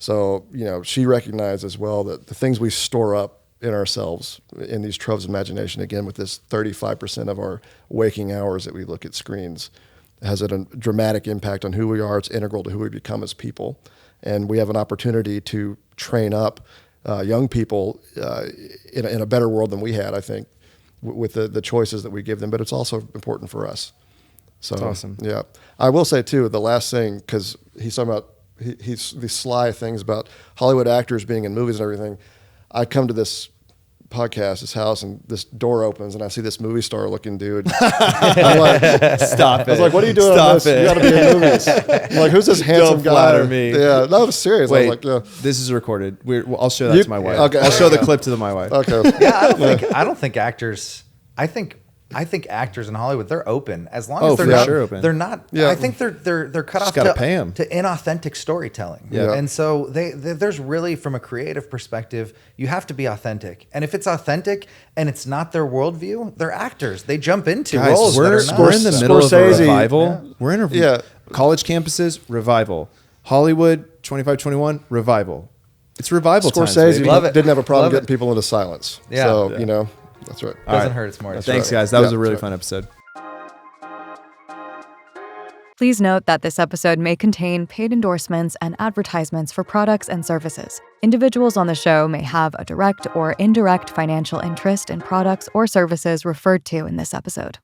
So, she recognized as well that the things we store up in ourselves, in these troves of imagination, again, with this 35% of our waking hours that we look at screens, has a dramatic impact on who we are. It's integral to who we become as people. And we have an opportunity to train up young people in a better world than we had, I think, with the choices that we give them. But it's also important for us. So, That's awesome. Yeah. I will say, too, the last thing, because he's talking about he's these sly things about Hollywood actors being in movies and everything. I come to this podcast, this house, and this door opens, and I see this movie star looking dude. I'm like, Stop it. I was like, "What are you doing? Stop on this? it. You got to be in movies." I'm like, who's this handsome Don't guy? flatter me. Yeah, no, I was serious. Wait, I was like, this is recorded. I'll show that You- to my wife. okay. I'll show the clip to my wife. Okay. Yeah, I don't think actors. I think actors in Hollywood, they're open as long Oh, as they're for not. sure open. They're not. Yeah. I think they're cut off gotta pay 'em. to inauthentic storytelling. Yeah. And so there's really, from a creative perspective, you have to be authentic. And if it's authentic and it's not their worldview, they're actors. They jump into Guys, roles that are not. we're in the middle of a Scorsese. revival. Yeah. We're in a college campuses revival. Hollywood 2521 revival. It's revival time. Scorsese Love it. didn't have a problem Love it. getting people into silence. Yeah. So, Yeah. That's right. Doesn't hurt. It's more. Thanks, right. guys. That was Yeah, a really that's fun episode. Please note that this episode may contain paid endorsements and advertisements for products and services. Individuals on the show may have a direct or indirect financial interest in products or services referred to in this episode.